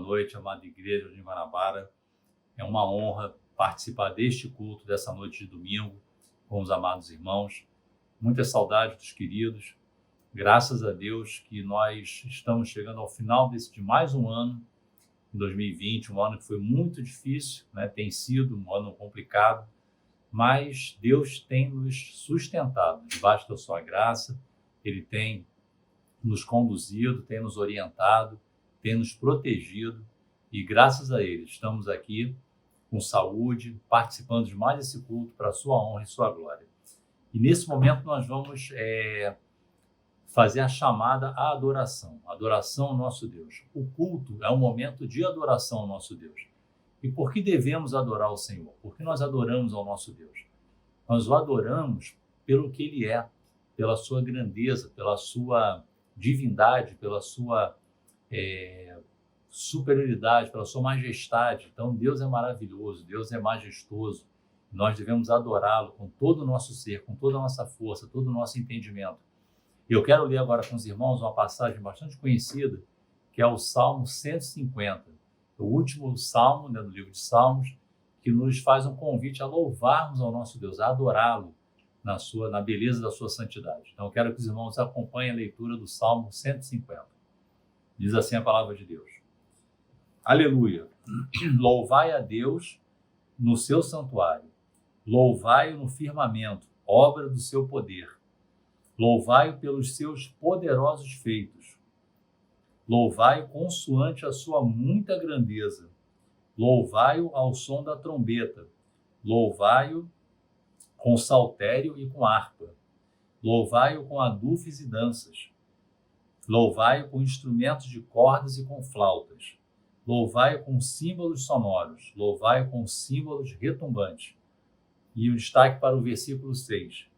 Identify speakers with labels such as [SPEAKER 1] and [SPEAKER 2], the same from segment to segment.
[SPEAKER 1] noite, amada Igreja de Guanabara. É uma honra participar deste culto, dessa noite de domingo, com os amados irmãos. Muita saudade dos queridos. Graças a Deus que nós estamos chegando ao final de mais um ano, 2020, um ano que foi muito difícil, né? Tem sido um ano complicado, mas Deus tem nos sustentado debaixo da sua graça. Ele tem nos conduzido, tem nos orientado, tem nos protegido e graças a Ele estamos aqui com saúde, participando de mais esse culto para a sua honra e sua glória. E nesse momento nós vamos fazer a chamada à adoração ao nosso Deus. O culto é um momento de adoração ao nosso Deus. E por que devemos adorar o Senhor? Por que nós adoramos ao nosso Deus? Nós o adoramos pelo que Ele é, pela sua grandeza, pela sua divindade, pela sua superioridade, pela sua majestade. Então Deus é maravilhoso, Deus é majestoso. Nós devemos adorá-lo com todo o nosso ser, com toda a nossa força, todo o nosso entendimento. Eu quero ler agora com os irmãos uma passagem bastante conhecida, que é o Salmo 150, o último salmo, né, do livro de Salmos, que nos faz um convite a louvarmos ao nosso Deus, a adorá-lo na beleza da sua santidade. Então eu quero que os irmãos acompanhem a leitura do Salmo 150. Diz assim a palavra de Deus. Aleluia! Louvai a Deus no seu santuário, louvai-o no firmamento, obra do seu poder. Louvai-o pelos seus poderosos feitos. Louvai-o consoante a sua muita grandeza. Louvai-o ao som da trombeta. Louvai-o com saltério e com harpa. Louvai-o com adufes e danças. Louvai-o com instrumentos de cordas e com flautas. Louvai-o com símbolos sonoros. Louvai-o com símbolos retumbantes. E o destaque para o versículo 6.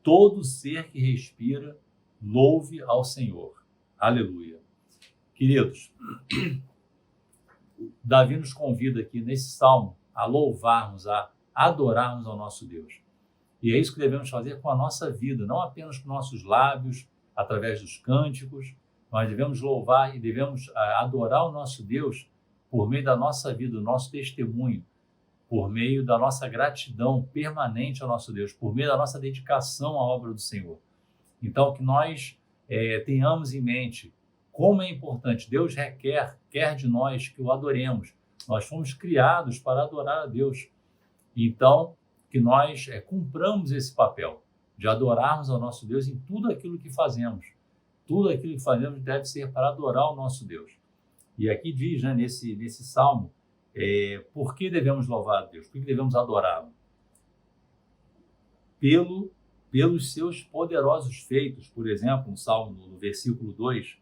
[SPEAKER 1] Todo ser que respira, louve ao Senhor. Aleluia. Queridos, Davi nos convida aqui nesse salmo a louvarmos, a adorarmos ao nosso Deus. E é isso que devemos fazer com a nossa vida, não apenas com nossos lábios, através dos cânticos, mas devemos louvar e devemos adorar o nosso Deus por meio da nossa vida, do nosso testemunho, por meio da nossa gratidão permanente ao nosso Deus, por meio da nossa dedicação à obra do Senhor. Então, que nós tenhamos em mente como é importante. Deus quer de nós que o adoremos. Nós fomos criados para adorar a Deus. Então, que nós cumpramos esse papel de adorarmos ao nosso Deus em tudo aquilo que fazemos. Tudo aquilo que fazemos deve ser para adorar o nosso Deus. E aqui diz, né, nesse salmo, por que devemos louvar a Deus? Por que devemos adorá-lo? Pelos seus poderosos feitos. Por exemplo, no salmo, no versículo 2,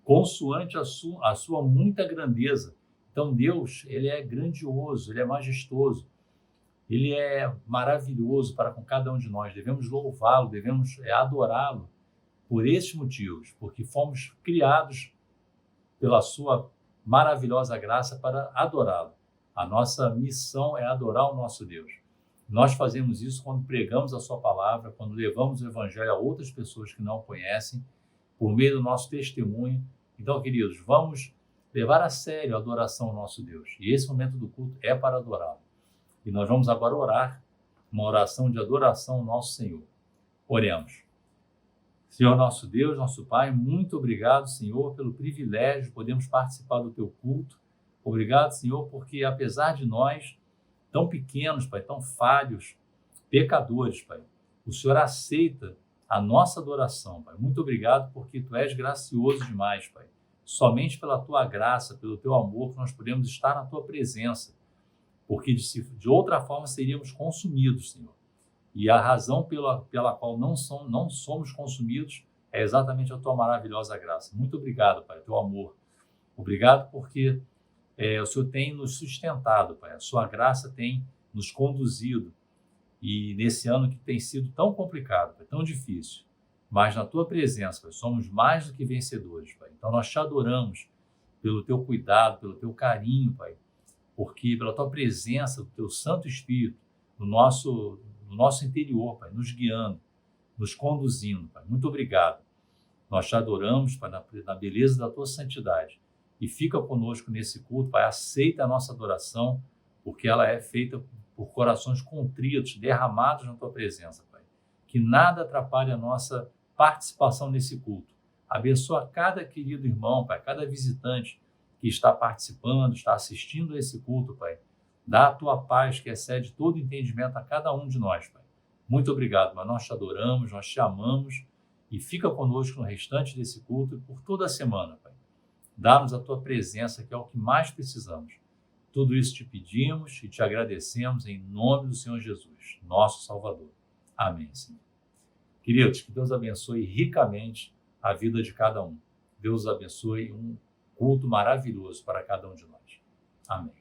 [SPEAKER 1] consoante a sua muita grandeza. Então Deus, ele é grandioso, ele é majestoso, ele é maravilhoso para com cada um de nós. Devemos louvá-lo, devemos adorá-lo por esses motivos, porque fomos criados pela sua maravilhosa graça para adorá-lo. A nossa missão é adorar o nosso Deus. Nós fazemos isso quando pregamos a sua palavra, quando levamos o evangelho a outras pessoas que não o conhecem, por meio do nosso testemunho. Então, queridos, vamos levar a sério a adoração ao nosso Deus. E esse momento do culto é para adorá-lo. E nós vamos agora orar uma oração de adoração ao nosso Senhor. Oremos. Senhor nosso Deus, nosso Pai, muito obrigado, Senhor, pelo privilégio de podermos participar do teu culto. Obrigado, Senhor, porque apesar de nós, tão pequenos, Pai, tão falhos, pecadores, Pai, o Senhor aceita a nossa adoração, Pai. Muito obrigado porque Tu és gracioso demais, Pai. Somente pela Tua graça, pelo Teu amor, que nós podemos estar na Tua presença, porque de outra forma seríamos consumidos, Senhor. E a razão pela qual não somos consumidos é exatamente a Tua maravilhosa graça. Muito obrigado, Pai, Teu amor. Obrigado porque o Senhor tem nos sustentado, Pai. A Sua graça tem nos conduzido. E nesse ano que tem sido tão complicado, Pai, tão difícil, mas na Tua presença, Pai, somos mais do que vencedores, Pai. Então nós Te adoramos pelo Teu cuidado, pelo Teu carinho, Pai, porque pela Tua presença, o Teu Santo Espírito, no nosso interior, Pai, nos guiando, nos conduzindo, Pai. Muito obrigado. Nós Te adoramos, Pai, na beleza da Tua santidade. e fica conosco nesse culto, Pai. Aceita a nossa adoração, porque ela é feita por corações contritos, derramados na Tua presença, Pai. Que nada atrapalhe a nossa participação nesse culto. Abençoa cada querido irmão, Pai, cada visitante que está participando, está assistindo a esse culto, Pai. Dá a Tua paz que excede todo entendimento a cada um de nós, Pai. Muito obrigado, mas nós te adoramos, nós te amamos e fica conosco no restante desse culto e por toda a semana, Pai. Dá-nos a Tua presença, que é o que mais precisamos. Tudo isso te pedimos e te agradecemos em nome do Senhor Jesus, nosso Salvador. Amém, Senhor. Queridos, que Deus abençoe ricamente a vida de cada um. Deus abençoe um culto maravilhoso para cada um de nós. Amém.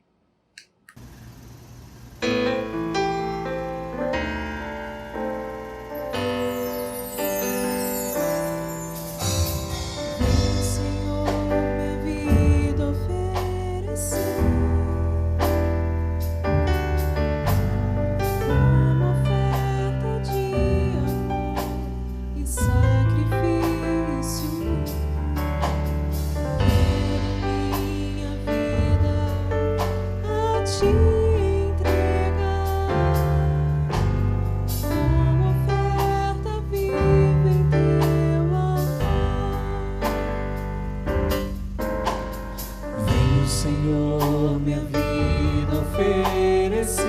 [SPEAKER 2] Senhor, minha vida oferecer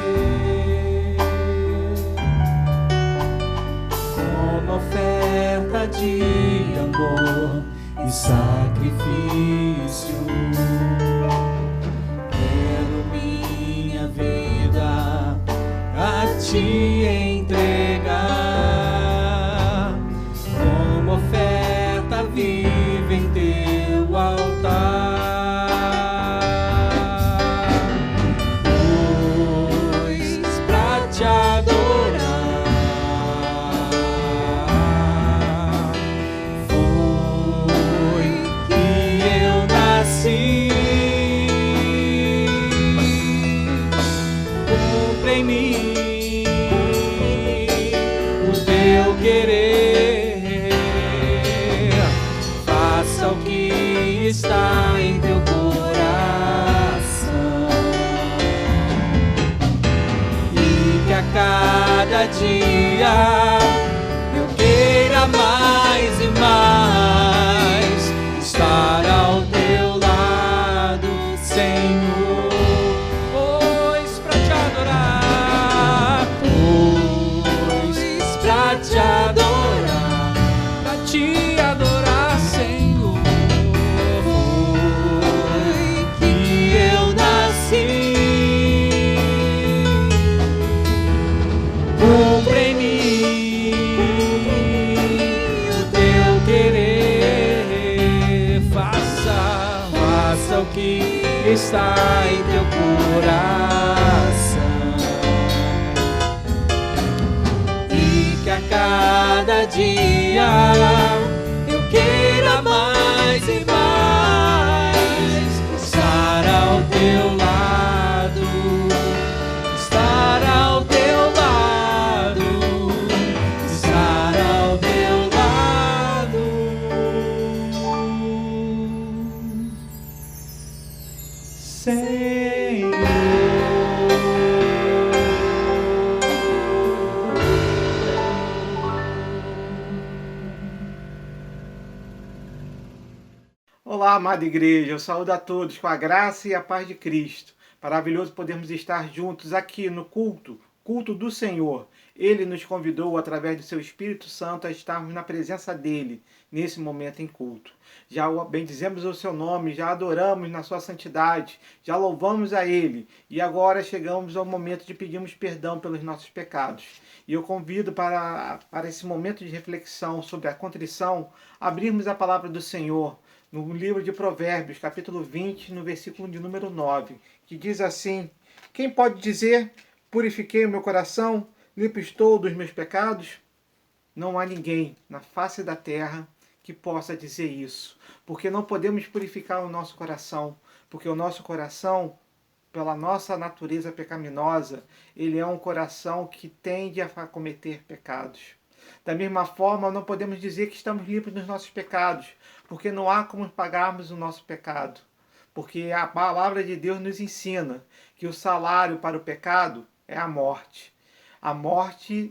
[SPEAKER 2] como oferta de amor e sacrifício. Quero minha vida a Te entregar como oferta viva em Teu altar. Está em Teu coração e que a cada dia eu queira mais e mais estar ao Teu lado, Senhor, pois pra Te adorar, pra Te adorar, Senhor. Cumpre em mim o Teu querer, faça o que está em Teu coração e que a cada dia eu queira mais e mais estar ao Teu lado, estar ao Teu lado, estar ao Teu lado. Senhor.
[SPEAKER 3] Olá, amada igreja, eu saúdo a todos com a graça e a paz de Cristo. Maravilhoso podermos estar juntos aqui no culto do Senhor. Ele nos convidou, através do seu Espírito Santo, a estarmos na presença dele, nesse momento em culto. Já bendizemos o seu nome, já adoramos na sua santidade, já louvamos a ele. E agora chegamos ao momento de pedirmos perdão pelos nossos pecados. E eu convido para esse momento de reflexão sobre a contrição, abrirmos a palavra do Senhor, no livro de Provérbios, capítulo 20, no versículo de número 9, que diz assim: quem pode dizer, purifiquei o meu coração, limpo estou dos meus pecados? Não há ninguém na face da terra que possa dizer isso, porque não podemos purificar o nosso coração, porque o nosso coração, pela nossa natureza pecaminosa, ele é um coração que tende a cometer pecados. Da mesma forma, não podemos dizer que estamos limpos dos nossos pecados, porque não há como pagarmos o nosso pecado. porque a palavra de Deus nos ensina que o salário para o pecado é a morte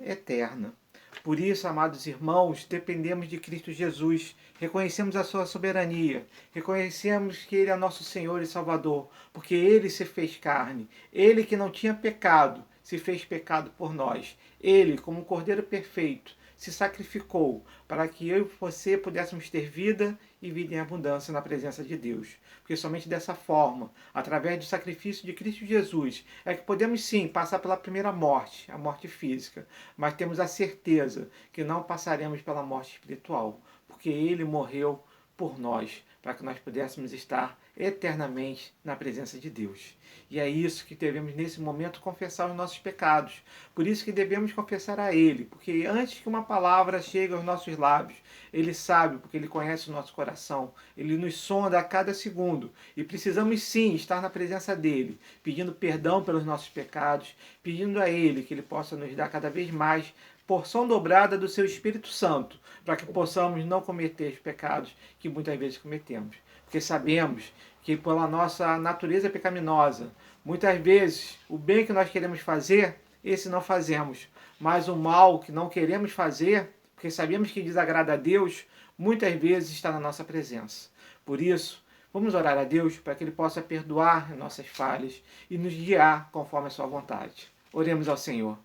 [SPEAKER 3] eterna. Por isso, amados irmãos, dependemos de Cristo Jesus, reconhecemos a sua soberania, reconhecemos que Ele é nosso Senhor e Salvador, porque Ele se fez carne, Ele que não tinha pecado, se fez pecado por nós. Ele, como um Cordeiro perfeito, se sacrificou para que eu e você pudéssemos ter vida e vida em abundância na presença de Deus. Porque somente dessa forma, através do sacrifício de Cristo Jesus, é que podemos sim passar pela primeira morte, a morte física, mas temos a certeza que não passaremos pela morte espiritual, porque Ele morreu por nós, para que nós pudéssemos estar eternamente na presença de Deus. E é isso que devemos nesse momento confessar os nossos pecados. Por isso que devemos confessar a Ele, porque antes que uma palavra chegue aos nossos lábios, Ele sabe, porque Ele conhece o nosso coração, Ele nos sonda a cada segundo. E precisamos sim estar na presença dEle, pedindo perdão pelos nossos pecados, pedindo a Ele que Ele possa nos dar cada vez mais porção dobrada do seu Espírito Santo, para que possamos não cometer os pecados que muitas vezes cometemos. Porque sabemos que pela nossa natureza pecaminosa, muitas vezes o bem que nós queremos fazer, esse não fazemos. Mas o mal que não queremos fazer, porque sabemos que desagrada a Deus, muitas vezes está na nossa presença. Por isso, vamos orar a Deus para que Ele possa perdoar nossas falhas e nos guiar conforme a sua vontade. Oremos ao Senhor.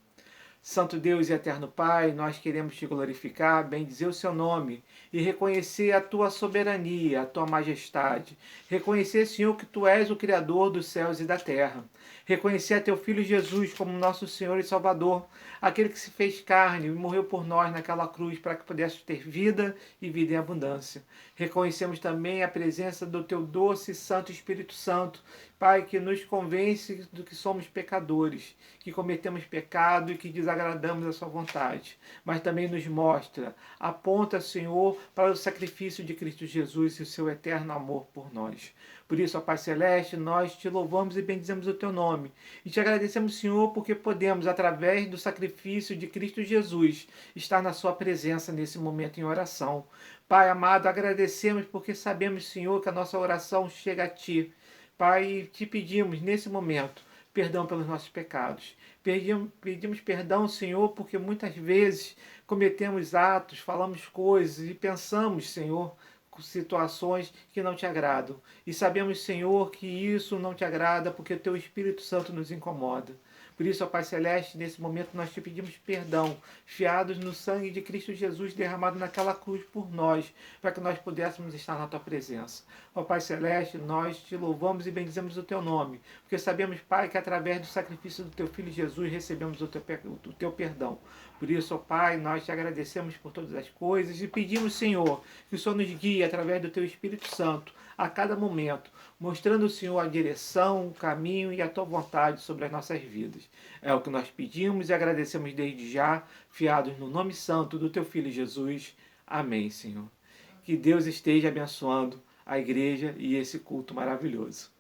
[SPEAKER 3] Santo Deus e eterno Pai, nós queremos te glorificar, bendizer o seu nome e reconhecer a tua soberania, a tua majestade. Reconhecer, Senhor, que tu és o Criador dos céus e da terra. Reconhecer a teu Filho Jesus como nosso Senhor e Salvador, aquele que se fez carne e morreu por nós naquela cruz para que pudéssemos ter vida e vida em abundância. Reconhecemos também a presença do teu doce e santo Espírito Santo, Pai, que nos convence do que somos pecadores, que cometemos pecado e que desagradamos a sua vontade. Mas também nos mostra, aponta, Senhor, para o sacrifício de Cristo Jesus e o seu eterno amor por nós. Por isso, ó Pai Celeste, nós te louvamos e bendizemos o teu nome. E te agradecemos, Senhor, porque podemos, através do sacrifício de Cristo Jesus, estar na sua presença nesse momento em oração. Pai amado, agradecemos porque sabemos, Senhor, que a nossa oração chega a Ti. Pai, te pedimos nesse momento perdão pelos nossos pecados. Pedimos perdão, Senhor, porque muitas vezes cometemos atos, falamos coisas e pensamos, Senhor, situações que não te agradam. E sabemos, Senhor, que isso não te agrada porque o teu Espírito Santo nos incomoda. Por isso, ó Pai Celeste, nesse momento nós te pedimos perdão, fiados no sangue de Cristo Jesus derramado naquela cruz por nós, para que nós pudéssemos estar na tua presença. Ó Pai Celeste, nós te louvamos e bendizemos o teu nome, porque sabemos, Pai, que através do sacrifício do teu Filho Jesus recebemos o teu perdão. Por isso, ó Pai, nós te agradecemos por todas as coisas e pedimos, Senhor, que o Senhor nos guie através do teu Espírito Santo a cada momento, mostrando, Senhor, a direção, o caminho e a tua vontade sobre as nossas vidas. É o que nós pedimos e agradecemos desde já, fiados no nome santo do teu Filho Jesus. Amém, Senhor. Que Deus esteja abençoando a igreja e esse culto maravilhoso.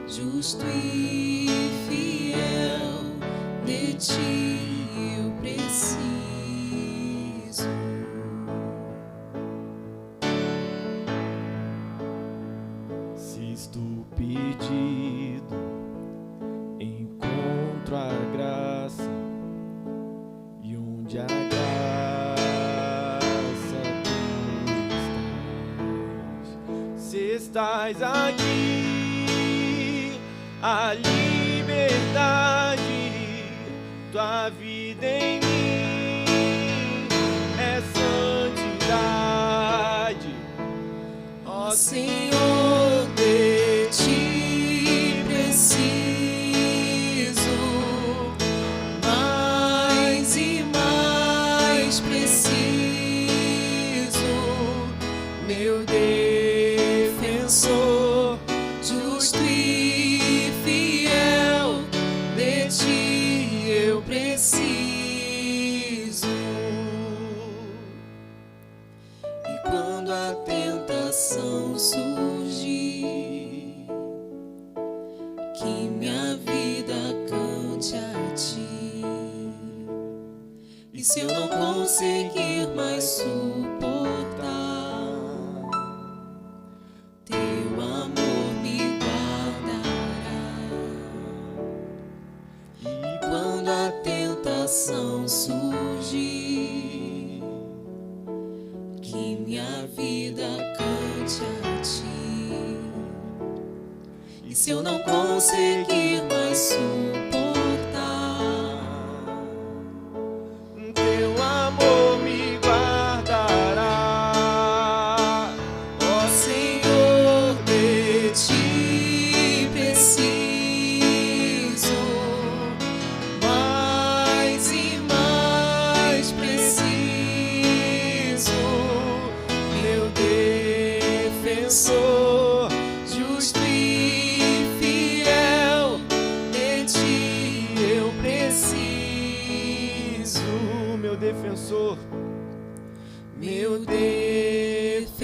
[SPEAKER 4] Justo e fiel, de ti eu preciso.
[SPEAKER 2] Se estou perdido, encontro a graça, e onde a graça tu estás aqui. a liberdade, tua vida em mim é santidade.
[SPEAKER 4] Ó Senhor, de ti preciso, mais e mais preciso, meu defensor, justo e fiel, de ti eu preciso. E quando a tentação surgir, que minha vida cante a ti. E se eu não conseguir mais suportar, teu amor me guardará. E quando a tentação surgir, que minha vida cante a ti. E se eu não conseguir mais suportar,
[SPEAKER 2] Teu amor me guardará.
[SPEAKER 4] ó Senhor, de ti preciso, mais e mais preciso, meu defensor, justo e fiel, de ti eu preciso,
[SPEAKER 2] Meu defensor,
[SPEAKER 4] meu defensor,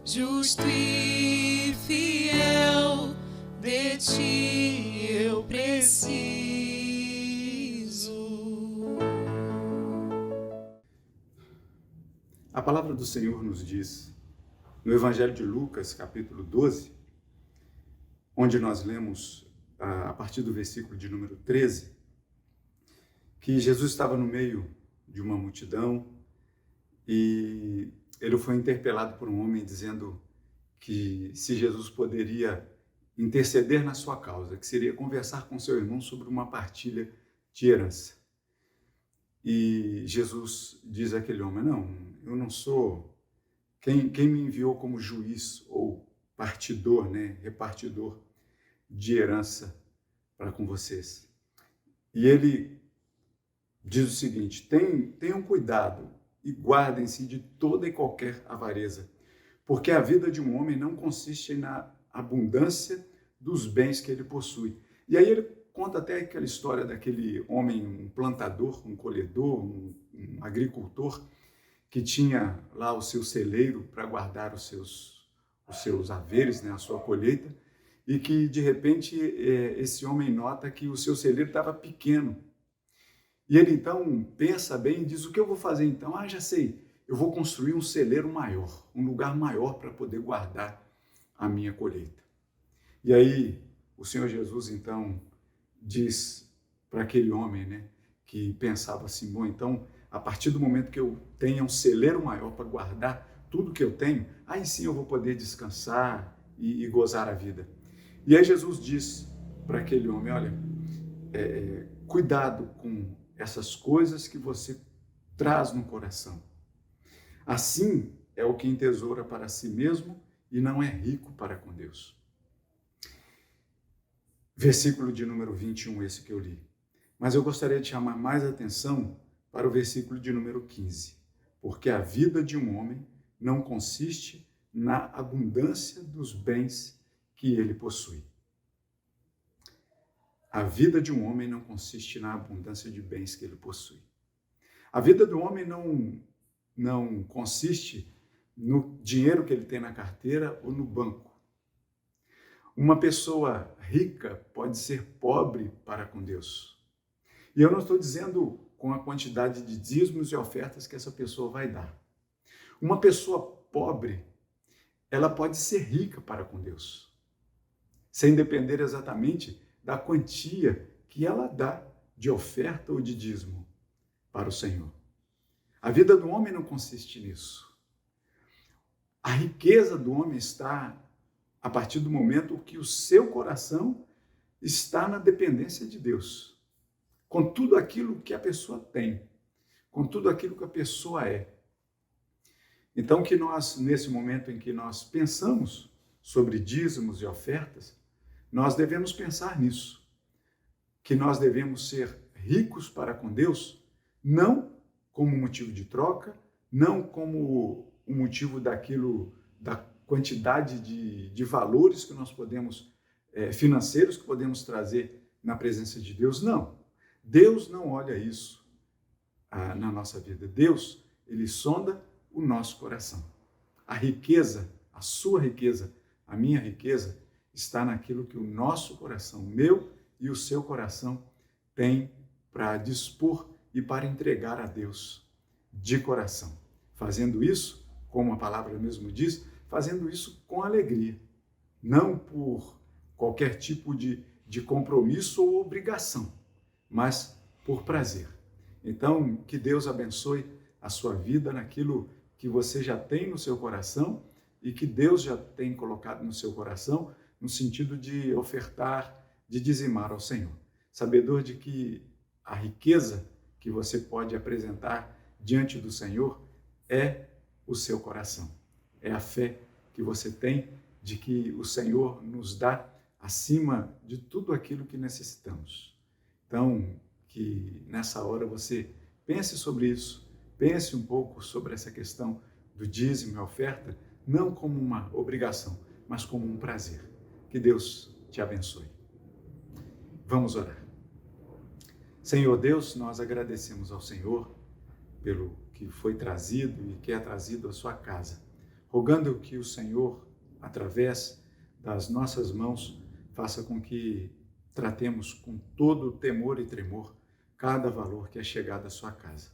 [SPEAKER 4] justo e fiel, de ti eu preciso.
[SPEAKER 5] A palavra do Senhor nos diz, no Evangelho de Lucas, capítulo 12, onde nós lemos a partir do versículo de número 13, que Jesus estava no meio de uma multidão e ele foi interpelado por um homem dizendo que se Jesus poderia interceder na sua causa, que seria conversar com seu irmão sobre uma partilha de herança. E Jesus diz àquele homem, não, eu não sou, quem me enviou como juiz ou partidor, né, repartidor de herança para com vocês. E ele diz o seguinte, tenham cuidado e guardem-se de toda e qualquer avareza, porque a vida de um homem não consiste na abundância dos bens que ele possui. E aí ele conta até aquela história daquele homem, um plantador, um colhedor, um agricultor, que tinha lá o seu celeiro para guardar os seus haveres, né, a sua colheita, e que de repente esse homem nota que o seu celeiro estava pequeno. E ele então pensa bem e diz, o que eu vou fazer então? Ah, já sei, eu vou construir um celeiro maior, um lugar maior para poder guardar a minha colheita. E aí o Senhor Jesus então diz para aquele homem, né, que pensava assim, bom, então a partir do momento que eu tenha um celeiro maior para guardar tudo que eu tenho, aí sim eu vou poder descansar e gozar a vida. E aí Jesus diz para aquele homem, olha, cuidado com essas coisas que você traz no coração. Assim é o que entesoura para si mesmo e não é rico para com Deus. Versículo de número 21, esse que eu li. Mas eu gostaria de chamar mais atenção para o versículo de número 15. Porque a vida de um homem não consiste na abundância dos bens que ele possui. A vida de um homem não consiste na abundância de bens que ele possui. A vida do homem não consiste no dinheiro que ele tem na carteira ou no banco. Uma pessoa rica pode ser pobre para com Deus. E eu não estou dizendo com a quantidade de dízimos e ofertas que essa pessoa vai dar. Uma pessoa pobre, ela pode ser rica para com Deus, sem depender exatamente da quantia que ela dá de oferta ou de dízimo para o Senhor. A vida do homem não consiste nisso. A riqueza do homem está a partir do momento que o seu coração está na dependência de Deus, com tudo aquilo que a pessoa tem, com tudo aquilo que a pessoa é. Então, que nós, nesse momento em que nós pensamos sobre dízimos e ofertas, nós devemos pensar nisso, que nós devemos ser ricos para com Deus, não como motivo de troca, não como um motivo da quantidade de valores que nós podemos, financeiros que podemos trazer na presença de Deus, não. Deus não olha isso na nossa vida. Deus, ele sonda o nosso coração. A riqueza, a sua riqueza, a minha riqueza, está naquilo que o nosso coração, o meu e o seu coração, tem para dispor e para entregar a Deus de coração. Fazendo isso, como a palavra mesmo diz, fazendo isso com alegria, não por qualquer tipo de compromisso ou obrigação, mas por prazer. Então, que Deus abençoe a sua vida naquilo que você já tem no seu coração e que Deus já tem colocado no seu coração, no sentido de ofertar, de dizimar ao Senhor. Sabedor de que a riqueza que você pode apresentar diante do Senhor é o seu coração. É a fé que você tem de que o Senhor nos dá acima de tudo aquilo que necessitamos. Então, que nessa hora você pense sobre isso, pense um pouco sobre essa questão do dízimo e oferta, não como uma obrigação, mas como um prazer. Que Deus te abençoe. Vamos orar. Senhor Deus, nós agradecemos ao Senhor pelo que foi trazido e que é trazido à sua casa, rogando que o Senhor, através das nossas mãos, faça com que tratemos com todo temor e tremor cada valor que é chegado à sua casa.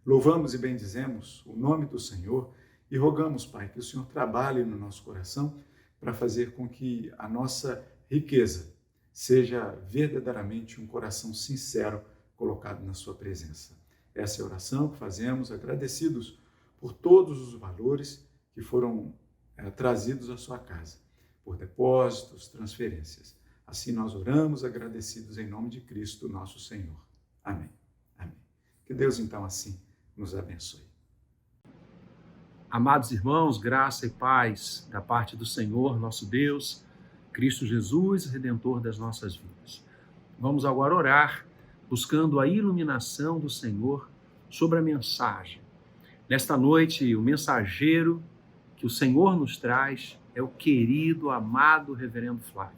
[SPEAKER 5] Louvamos e bendizemos o nome do Senhor e rogamos, Pai, que o Senhor trabalhe no nosso coração para fazer com que a nossa riqueza seja verdadeiramente um coração sincero colocado na sua presença. Essa é a oração que fazemos, agradecidos por todos os valores que foram trazidos à sua casa, por depósitos, transferências. Assim nós oramos agradecidos em nome de Cristo, nosso Senhor. Amém. Amém. Que Deus, então, assim nos abençoe.
[SPEAKER 2] Amados irmãos, graça e paz da parte do Senhor, nosso Deus, Cristo Jesus, Redentor das nossas vidas. Vamos agora orar, buscando a iluminação do Senhor sobre a mensagem. Nesta noite, o mensageiro que o Senhor nos traz é o querido, amado Reverendo Flávio.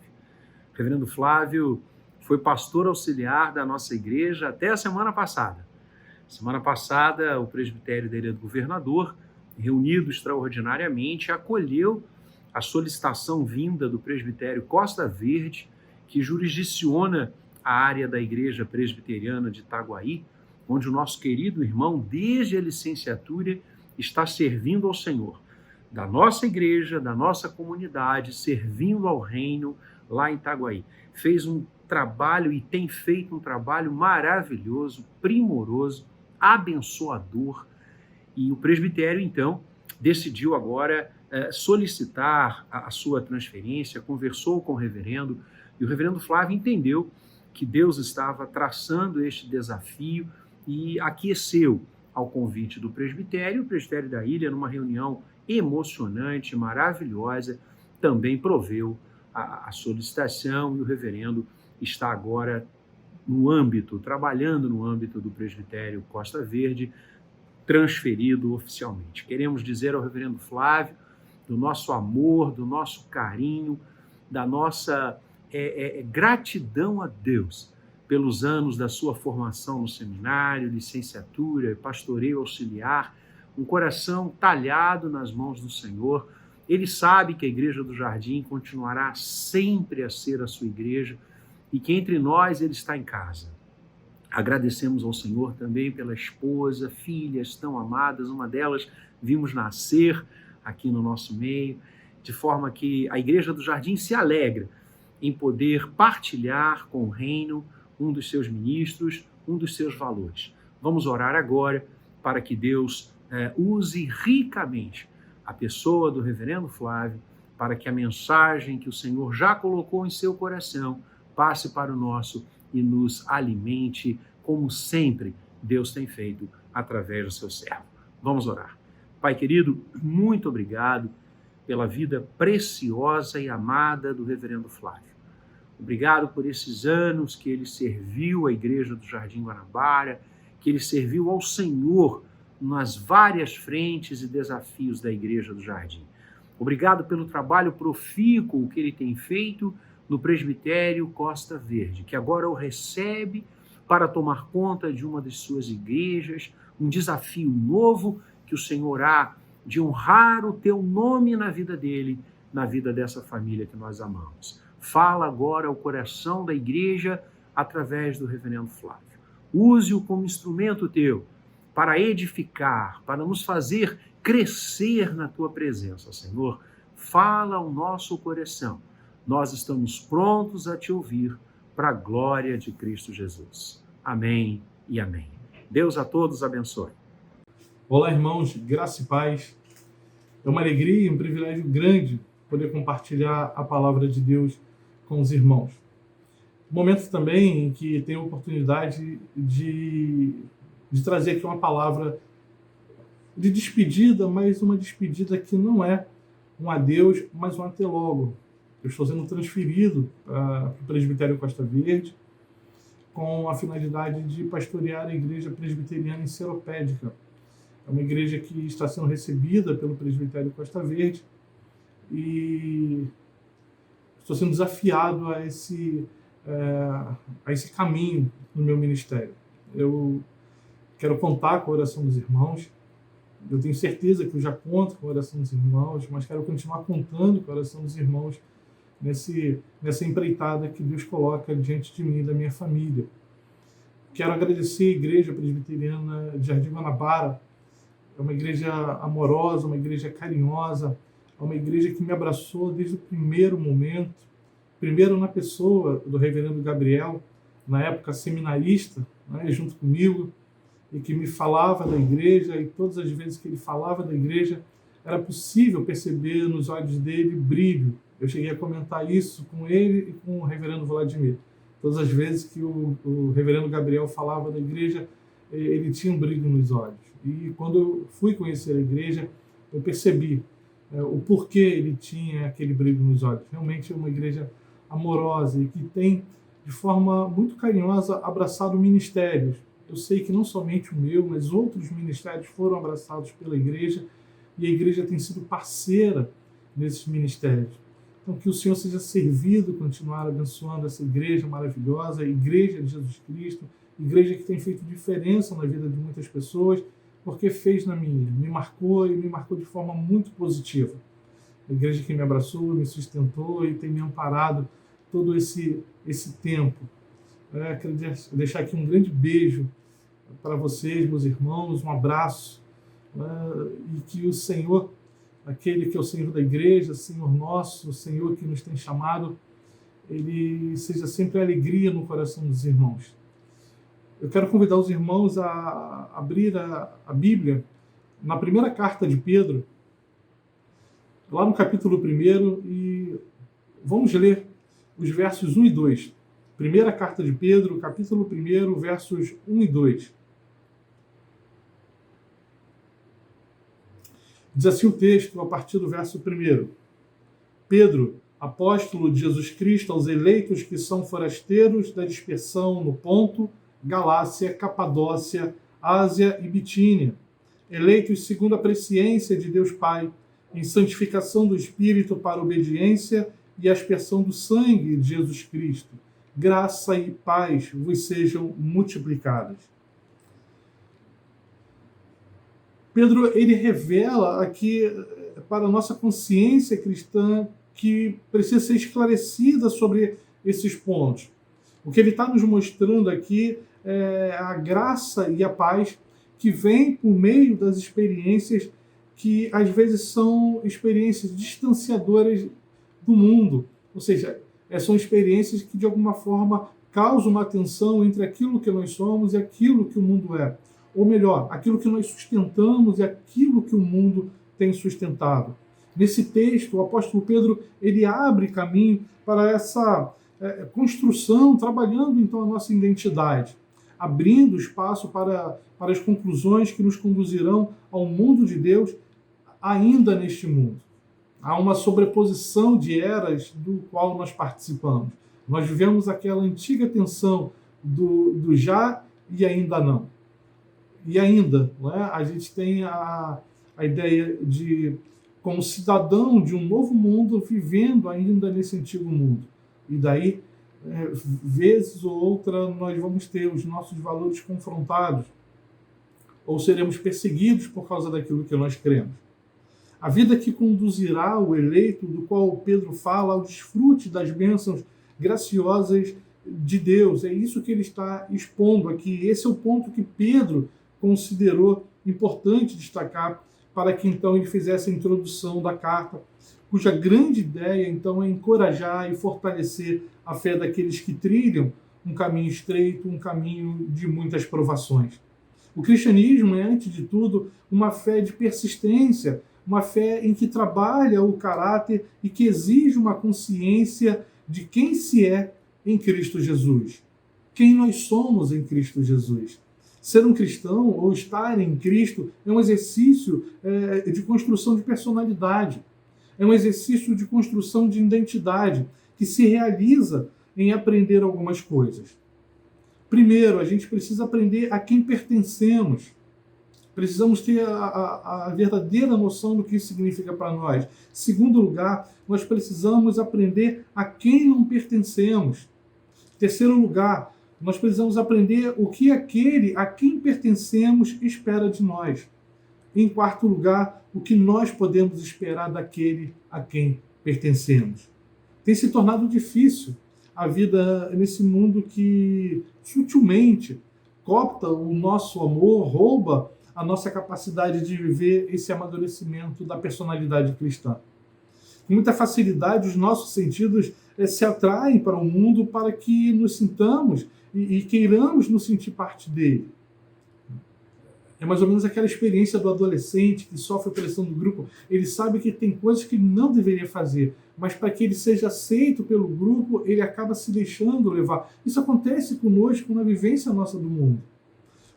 [SPEAKER 2] O Reverendo Flávio foi pastor auxiliar da nossa igreja até a semana passada. Semana passada, o presbitério da Ilha do Governador, reunido extraordinariamente, acolheu a solicitação vinda do presbitério Costa Verde, que jurisdiciona a área da Igreja Presbiteriana de Itaguaí, onde o nosso querido irmão, desde a licenciatura, está servindo ao Senhor, da nossa igreja, da nossa comunidade, servindo ao reino lá em Itaguaí. Fez um trabalho e tem feito um trabalho maravilhoso, primoroso, abençoador. E o presbitério, então, decidiu agora solicitar a sua transferência, conversou com o reverendo, e o reverendo Flávio entendeu que Deus estava traçando este desafio e aqueceu ao convite do presbitério. O presbitério da ilha, numa reunião emocionante, maravilhosa, também proveu a solicitação, e o reverendo está agora trabalhando no âmbito do presbitério Costa Verde, transferido oficialmente. Queremos dizer ao reverendo Flávio do nosso amor, do nosso carinho, da nossa gratidão a Deus pelos anos da sua formação no seminário, licenciatura, pastoreio auxiliar, um coração talhado nas mãos do Senhor. Ele sabe que a Igreja do Jardim continuará sempre a ser a sua igreja e que entre nós ele está em casa. Agradecemos ao Senhor também pela esposa, filhas tão amadas, uma delas vimos nascer aqui no nosso meio, de forma que a Igreja do Jardim se alegra em poder partilhar com o reino um dos seus ministros, um dos seus valores. Vamos orar agora para que Deus use ricamente a pessoa do reverendo Flávio para que a mensagem que o Senhor já colocou em seu coração passe para o nosso e nos alimente, como sempre Deus tem feito através do seu servo. Vamos orar. Pai querido, muito obrigado pela vida preciosa e amada do reverendo Flávio. Obrigado por esses anos que ele serviu à Igreja do Jardim Guanabara, que ele serviu ao Senhor nas várias frentes e desafios da Igreja do Jardim. Obrigado pelo trabalho profícuo que ele tem feito no presbitério Costa Verde, que agora o recebe para tomar conta de uma das suas igrejas, um desafio novo que o Senhor há de honrar o teu nome na vida dele, na vida dessa família que nós amamos. Fala agora ao coração da igreja através do reverendo Flávio. Use-o como instrumento teu para edificar, para nos fazer crescer na tua presença, Senhor. Fala ao nosso coração. Nós estamos prontos a te ouvir para a glória de Cristo Jesus. Amém e amém. Deus a todos abençoe.
[SPEAKER 6] Olá, irmãos, graça e paz. É uma alegria e um privilégio grande poder compartilhar a palavra de Deus com os irmãos. Momento também em que tenho a oportunidade de trazer aqui uma palavra de despedida, mas uma despedida que não é um adeus, mas um até logo. Eu estou sendo transferido para o Presbitério Costa Verde com a finalidade de pastorear a Igreja Presbiteriana em Seropédica. É uma igreja que está sendo recebida pelo Presbitério Costa Verde e estou sendo desafiado a esse caminho no meu ministério. Eu quero contar com a oração dos irmãos. Eu tenho certeza que eu já conto com a oração dos irmãos, mas quero continuar contando com a oração dos irmãos nessa empreitada que Deus coloca diante de mim e da minha família. Quero agradecer a Igreja Presbiteriana de Jardim Guanabara. É uma igreja amorosa, uma igreja carinhosa, é uma igreja que me abraçou desde o primeiro momento. Primeiro na pessoa do reverendo Gabriel, na época seminarista, né, junto comigo, e que me falava da igreja, e todas as vezes que ele falava da igreja, era possível perceber nos olhos dele brilho. Eu cheguei a comentar isso com ele e com o reverendo Vladimir. Todas as vezes que o reverendo Gabriel falava da igreja, ele tinha um brilho nos olhos. E quando eu fui conhecer a igreja, eu percebi o porquê ele tinha aquele brilho nos olhos. Realmente é uma igreja amorosa e que tem, de forma muito carinhosa, abraçado ministérios. Eu sei que não somente o meu, mas outros ministérios foram abraçados pela igreja e a igreja tem sido parceira nesses ministérios. Então, que o Senhor seja servido, continuar abençoando essa igreja maravilhosa, a Igreja de Jesus Cristo, igreja que tem feito diferença na vida de muitas pessoas, porque fez na minha, me marcou de forma muito positiva. A igreja que me abraçou, me sustentou e tem me amparado todo esse tempo. Quero deixar aqui um grande beijo para vocês, meus irmãos, um abraço, e que o Senhor, aquele que é o Senhor da igreja, Senhor nosso, o Senhor que nos tem chamado, ele seja sempre a alegria no coração dos irmãos. Eu quero convidar os irmãos a abrir a Bíblia na primeira carta de Pedro, lá no capítulo 1, e vamos ler os versos 1 e 2. Primeira carta de Pedro, capítulo 1, versos 1 e 2. Diz assim o texto, a partir do verso 1. Pedro, apóstolo de Jesus Cristo, aos eleitos que são forasteiros da dispersão no Ponto, Galácia, Capadócia, Ásia e Bitínia, eleitos segundo a presciência de Deus Pai, em santificação do Espírito para obediência e aspersão do sangue de Jesus Cristo. Graça e paz vos sejam multiplicadas. Pedro, ele revela aqui para a nossa consciência cristã que precisa ser esclarecida sobre esses pontos. O que ele está nos mostrando aqui é a graça e a paz que vem por meio das experiências que às vezes são experiências distanciadoras do mundo. Ou seja, são experiências que de alguma forma causam uma tensão entre aquilo que nós somos e aquilo que o mundo é. Ou melhor, aquilo que nós sustentamos e aquilo que o mundo tem sustentado. Nesse texto, o apóstolo Pedro ele abre caminho para essa construção, trabalhando então a nossa identidade, abrindo espaço para as conclusões que nos conduzirão ao mundo de Deus ainda neste mundo. Há uma sobreposição de eras do qual nós participamos. Nós vivemos aquela antiga tensão do já e ainda não. E ainda, não é? A gente tem a ideia de, como cidadão de um novo mundo, vivendo ainda nesse antigo mundo. E daí, vezes ou outra, nós vamos ter os nossos valores confrontados, ou seremos perseguidos por causa daquilo que nós cremos. A vida que conduzirá o eleito, do qual Pedro fala, ao desfrute das bênçãos graciosas de Deus. É isso que ele está expondo aqui. Esse é o ponto que Pedro considerou importante destacar para que então ele fizesse a introdução da carta, cuja grande ideia então é encorajar e fortalecer a fé daqueles que trilham um caminho estreito, um caminho de muitas provações. O cristianismo é, antes de tudo, uma fé de persistência, uma fé em que trabalha o caráter e que exige uma consciência de quem se é em Cristo Jesus. Quem nós somos em Cristo Jesus. Ser um cristão ou estar em Cristo é um exercício de construção de personalidade. É um exercício de construção de identidade que se realiza em aprender algumas coisas. Primeiro, a gente precisa aprender a quem pertencemos. Precisamos ter a verdadeira noção do que isso significa para nós. Segundo lugar, nós precisamos aprender a quem não pertencemos. Terceiro lugar, nós precisamos aprender o que aquele a quem pertencemos espera de nós. Em quarto lugar, o que nós podemos esperar daquele a quem pertencemos. Tem se tornado difícil a vida nesse mundo que sutilmente coopta o nosso amor, rouba a nossa capacidade de viver esse amadurecimento da personalidade cristã. Com muita facilidade, os nossos sentidos se atraem para o mundo para que nos sintamos e queiramos nos sentir parte dele. É mais ou menos aquela experiência do adolescente que sofre pressão do grupo. Ele sabe que tem coisas que ele não deveria fazer, mas para que ele seja aceito pelo grupo, ele acaba se deixando levar. Isso acontece conosco na vivência nossa do mundo.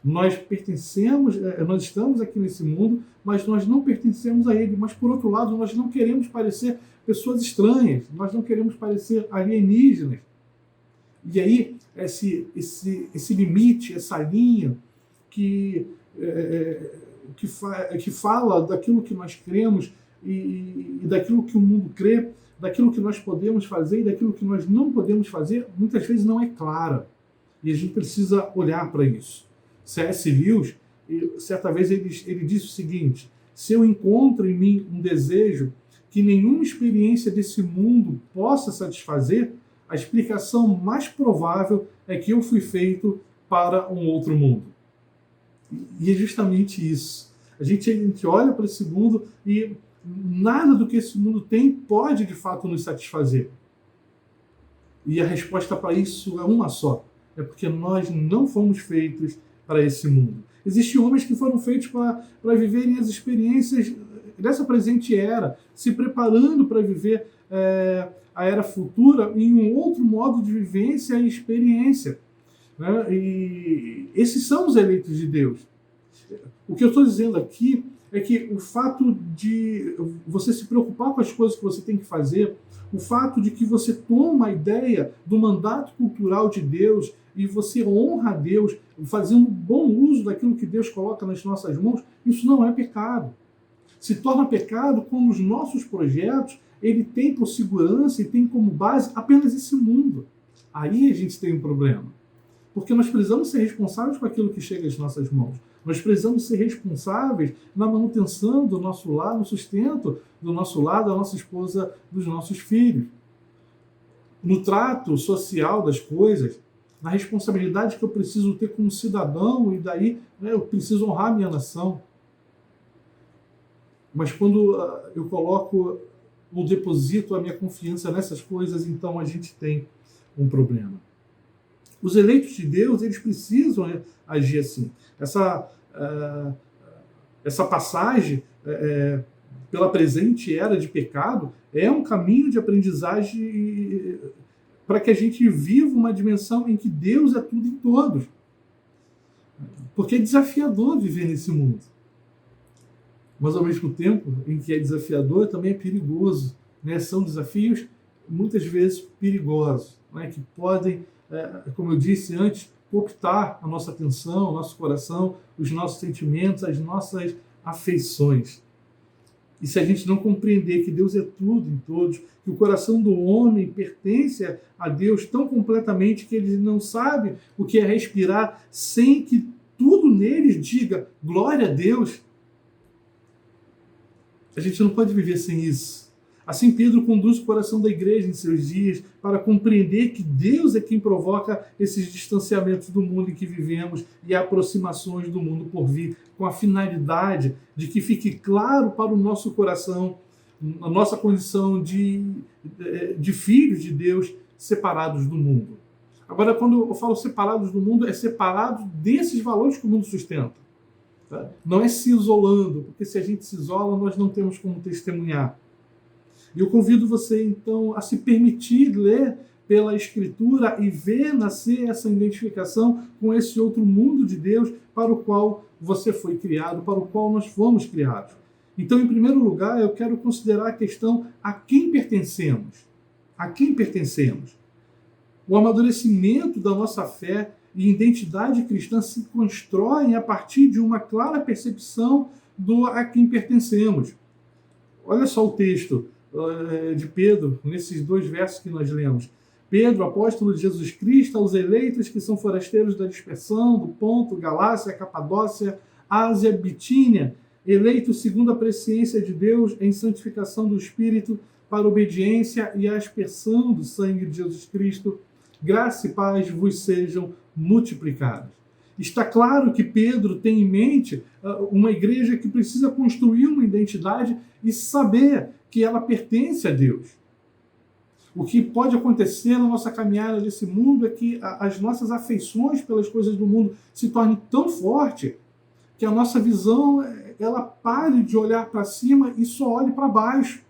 [SPEAKER 6] Nós pertencemos, nós estamos aqui nesse mundo, mas nós não pertencemos a ele. Mas, por outro lado, nós não queremos parecer pessoas estranhas, nós não queremos parecer alienígenas. E aí, esse limite, essa linha que fala daquilo que nós cremos e daquilo que o mundo crê, daquilo que nós podemos fazer e daquilo que nós não podemos fazer, muitas vezes não é clara. E a gente precisa olhar para isso. C.S. Lewis, certa vez ele disse o seguinte: se eu encontro em mim um desejo que nenhuma experiência desse mundo possa satisfazer, a explicação mais provável é que eu fui feito para um outro mundo. E é justamente isso. A gente olha para esse mundo e nada do que esse mundo tem pode, de fato, nos satisfazer. E a resposta para isso é uma só. É porque nós não fomos feitos para esse mundo. Existem homens que foram feitos para viverem as experiências dessa presente era, se preparando para viver a era futura em um outro modo de vivência e experiência. Né? E esses são os eleitos de Deus. O que eu estou dizendo aqui é que o fato de você se preocupar com as coisas que você tem que fazer, o fato de que você toma a ideia do mandato cultural de Deus e você honra a Deus, fazendo bom uso daquilo que Deus coloca nas nossas mãos, isso não é pecado. Se torna pecado quando os nossos projetos ele tem por segurança e tem como base apenas esse mundo. Aí a gente tem um problema. Porque nós precisamos ser responsáveis com aquilo que chega às nossas mãos. Nós precisamos ser responsáveis na manutenção do nosso lar, no sustento do nosso lar, da nossa esposa, dos nossos filhos. No trato social das coisas, na responsabilidade que eu preciso ter como cidadão, e daí eu preciso honrar a minha nação. Mas quando eu coloco ou deposito a minha confiança nessas coisas, então a gente tem um problema. Os eleitos de Deus, eles precisam agir assim. Essa passagem pela presente era de pecado, é um caminho de aprendizagem para que a gente viva uma dimensão em que Deus é tudo em todos. Porque é desafiador viver nesse mundo. Mas, ao mesmo tempo em que é desafiador, também é perigoso. Né? São desafios, muitas vezes, perigosos, né? Que podem, como eu disse antes, cooptar a nossa atenção, o nosso coração, os nossos sentimentos, as nossas afeições. E se a gente não compreender que Deus é tudo em todos, que o coração do homem pertence a Deus tão completamente que ele não sabe o que é respirar sem que tudo nele diga glória a Deus, a gente não pode viver sem isso. Assim, Pedro conduz o coração da igreja em seus dias para compreender que Deus é quem provoca esses distanciamentos do mundo em que vivemos e aproximações do mundo por vir, com a finalidade de que fique claro para o nosso coração a nossa condição de filhos de Deus separados do mundo. Agora, quando eu falo separados do mundo, é separados desses valores que o mundo sustenta. Tá? Não é se isolando, porque se a gente se isola, nós não temos como testemunhar. E eu convido você, então, a se permitir ler pela Escritura e ver nascer essa identificação com esse outro mundo de Deus para o qual você foi criado, para o qual nós fomos criados. Então, em primeiro lugar, eu quero considerar a questão a quem pertencemos. A quem pertencemos? O amadurecimento da nossa fé e identidade cristã se constroem a partir de uma clara percepção do a quem pertencemos. Olha só o texto de Pedro, nesses 2 versos que nós lemos. Pedro, apóstolo de Jesus Cristo, aos eleitos que são forasteiros da dispersão, do Ponto, Galácia, Capadócia, Ásia, Bitínia, eleitos segundo a presciência de Deus em santificação do Espírito, para obediência e a aspersão do sangue de Jesus Cristo, graça e paz vos sejam multiplicadas. Está claro que Pedro tem em mente uma igreja que precisa construir uma identidade e saber que ela pertence a Deus. O que pode acontecer na nossa caminhada nesse mundo é que as nossas afeições pelas coisas do mundo se tornem tão fortes que a nossa visão ela pare de olhar para cima e só olhe para baixo.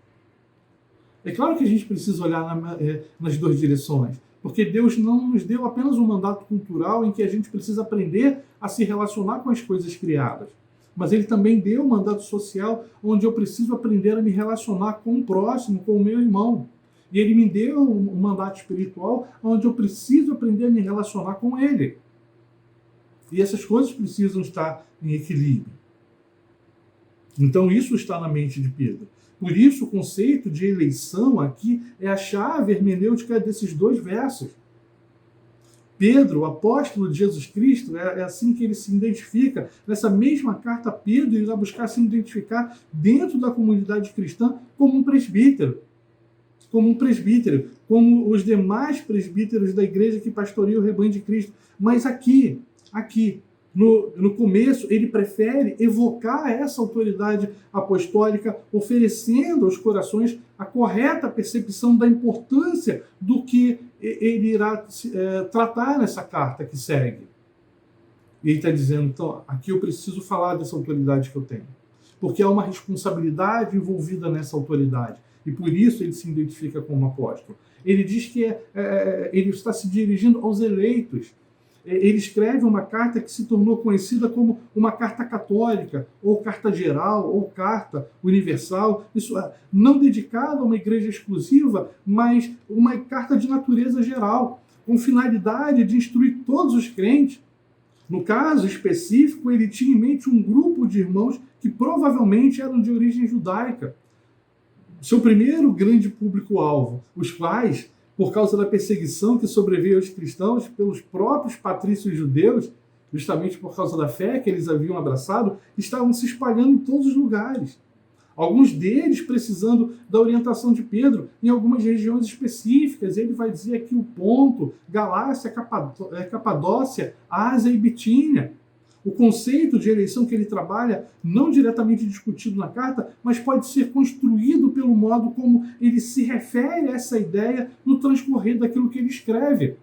[SPEAKER 6] É claro que a gente precisa olhar nas 2 direções, porque Deus não nos deu apenas um mandato cultural em que a gente precisa aprender a se relacionar com as coisas criadas, mas Ele também deu um mandato social onde eu preciso aprender a me relacionar com o próximo, com o meu irmão. E Ele me deu um mandato espiritual onde eu preciso aprender a me relacionar com Ele. E essas coisas precisam estar em equilíbrio. Então isso está na mente de Pedro. Por isso o conceito de eleição aqui é a chave hermenêutica desses 2 versos. Pedro, o apóstolo de Jesus Cristo, é assim que ele se identifica. Nessa mesma carta, Pedro irá buscar se identificar dentro da comunidade cristã como um presbítero. Como os demais presbíteros da igreja que pastoreiam o rebanho de Cristo. Mas aqui, no começo, ele prefere evocar essa autoridade apostólica, oferecendo aos corações a correta percepção da importância do que ele irá tratar nessa carta que segue. E ele está dizendo, então, aqui eu preciso falar dessa autoridade que eu tenho, porque há uma responsabilidade envolvida nessa autoridade, e por isso ele se identifica como apóstolo. Ele diz que ele está se dirigindo aos eleitos. Ele escreve uma carta que se tornou conhecida como uma carta católica, ou carta geral, ou carta universal. Isso é, não dedicada a uma igreja exclusiva, mas uma carta de natureza geral, com finalidade de instruir todos os crentes. No caso específico, ele tinha em mente um grupo de irmãos que provavelmente eram de origem judaica. Seu primeiro grande público-alvo, os quais, por causa da perseguição que sobreveio aos cristãos pelos próprios patrícios judeus, justamente por causa da fé que eles haviam abraçado, estavam se espalhando em todos os lugares. Alguns deles precisando da orientação de Pedro em algumas regiões específicas. Ele vai dizer aqui o Ponto, Galácia, Capadócia, Ásia e Bitínia. O conceito de eleição que ele trabalha, não diretamente discutido na carta, mas pode ser construído pelo modo como ele se refere a essa ideia no transcorrer daquilo que ele escreve.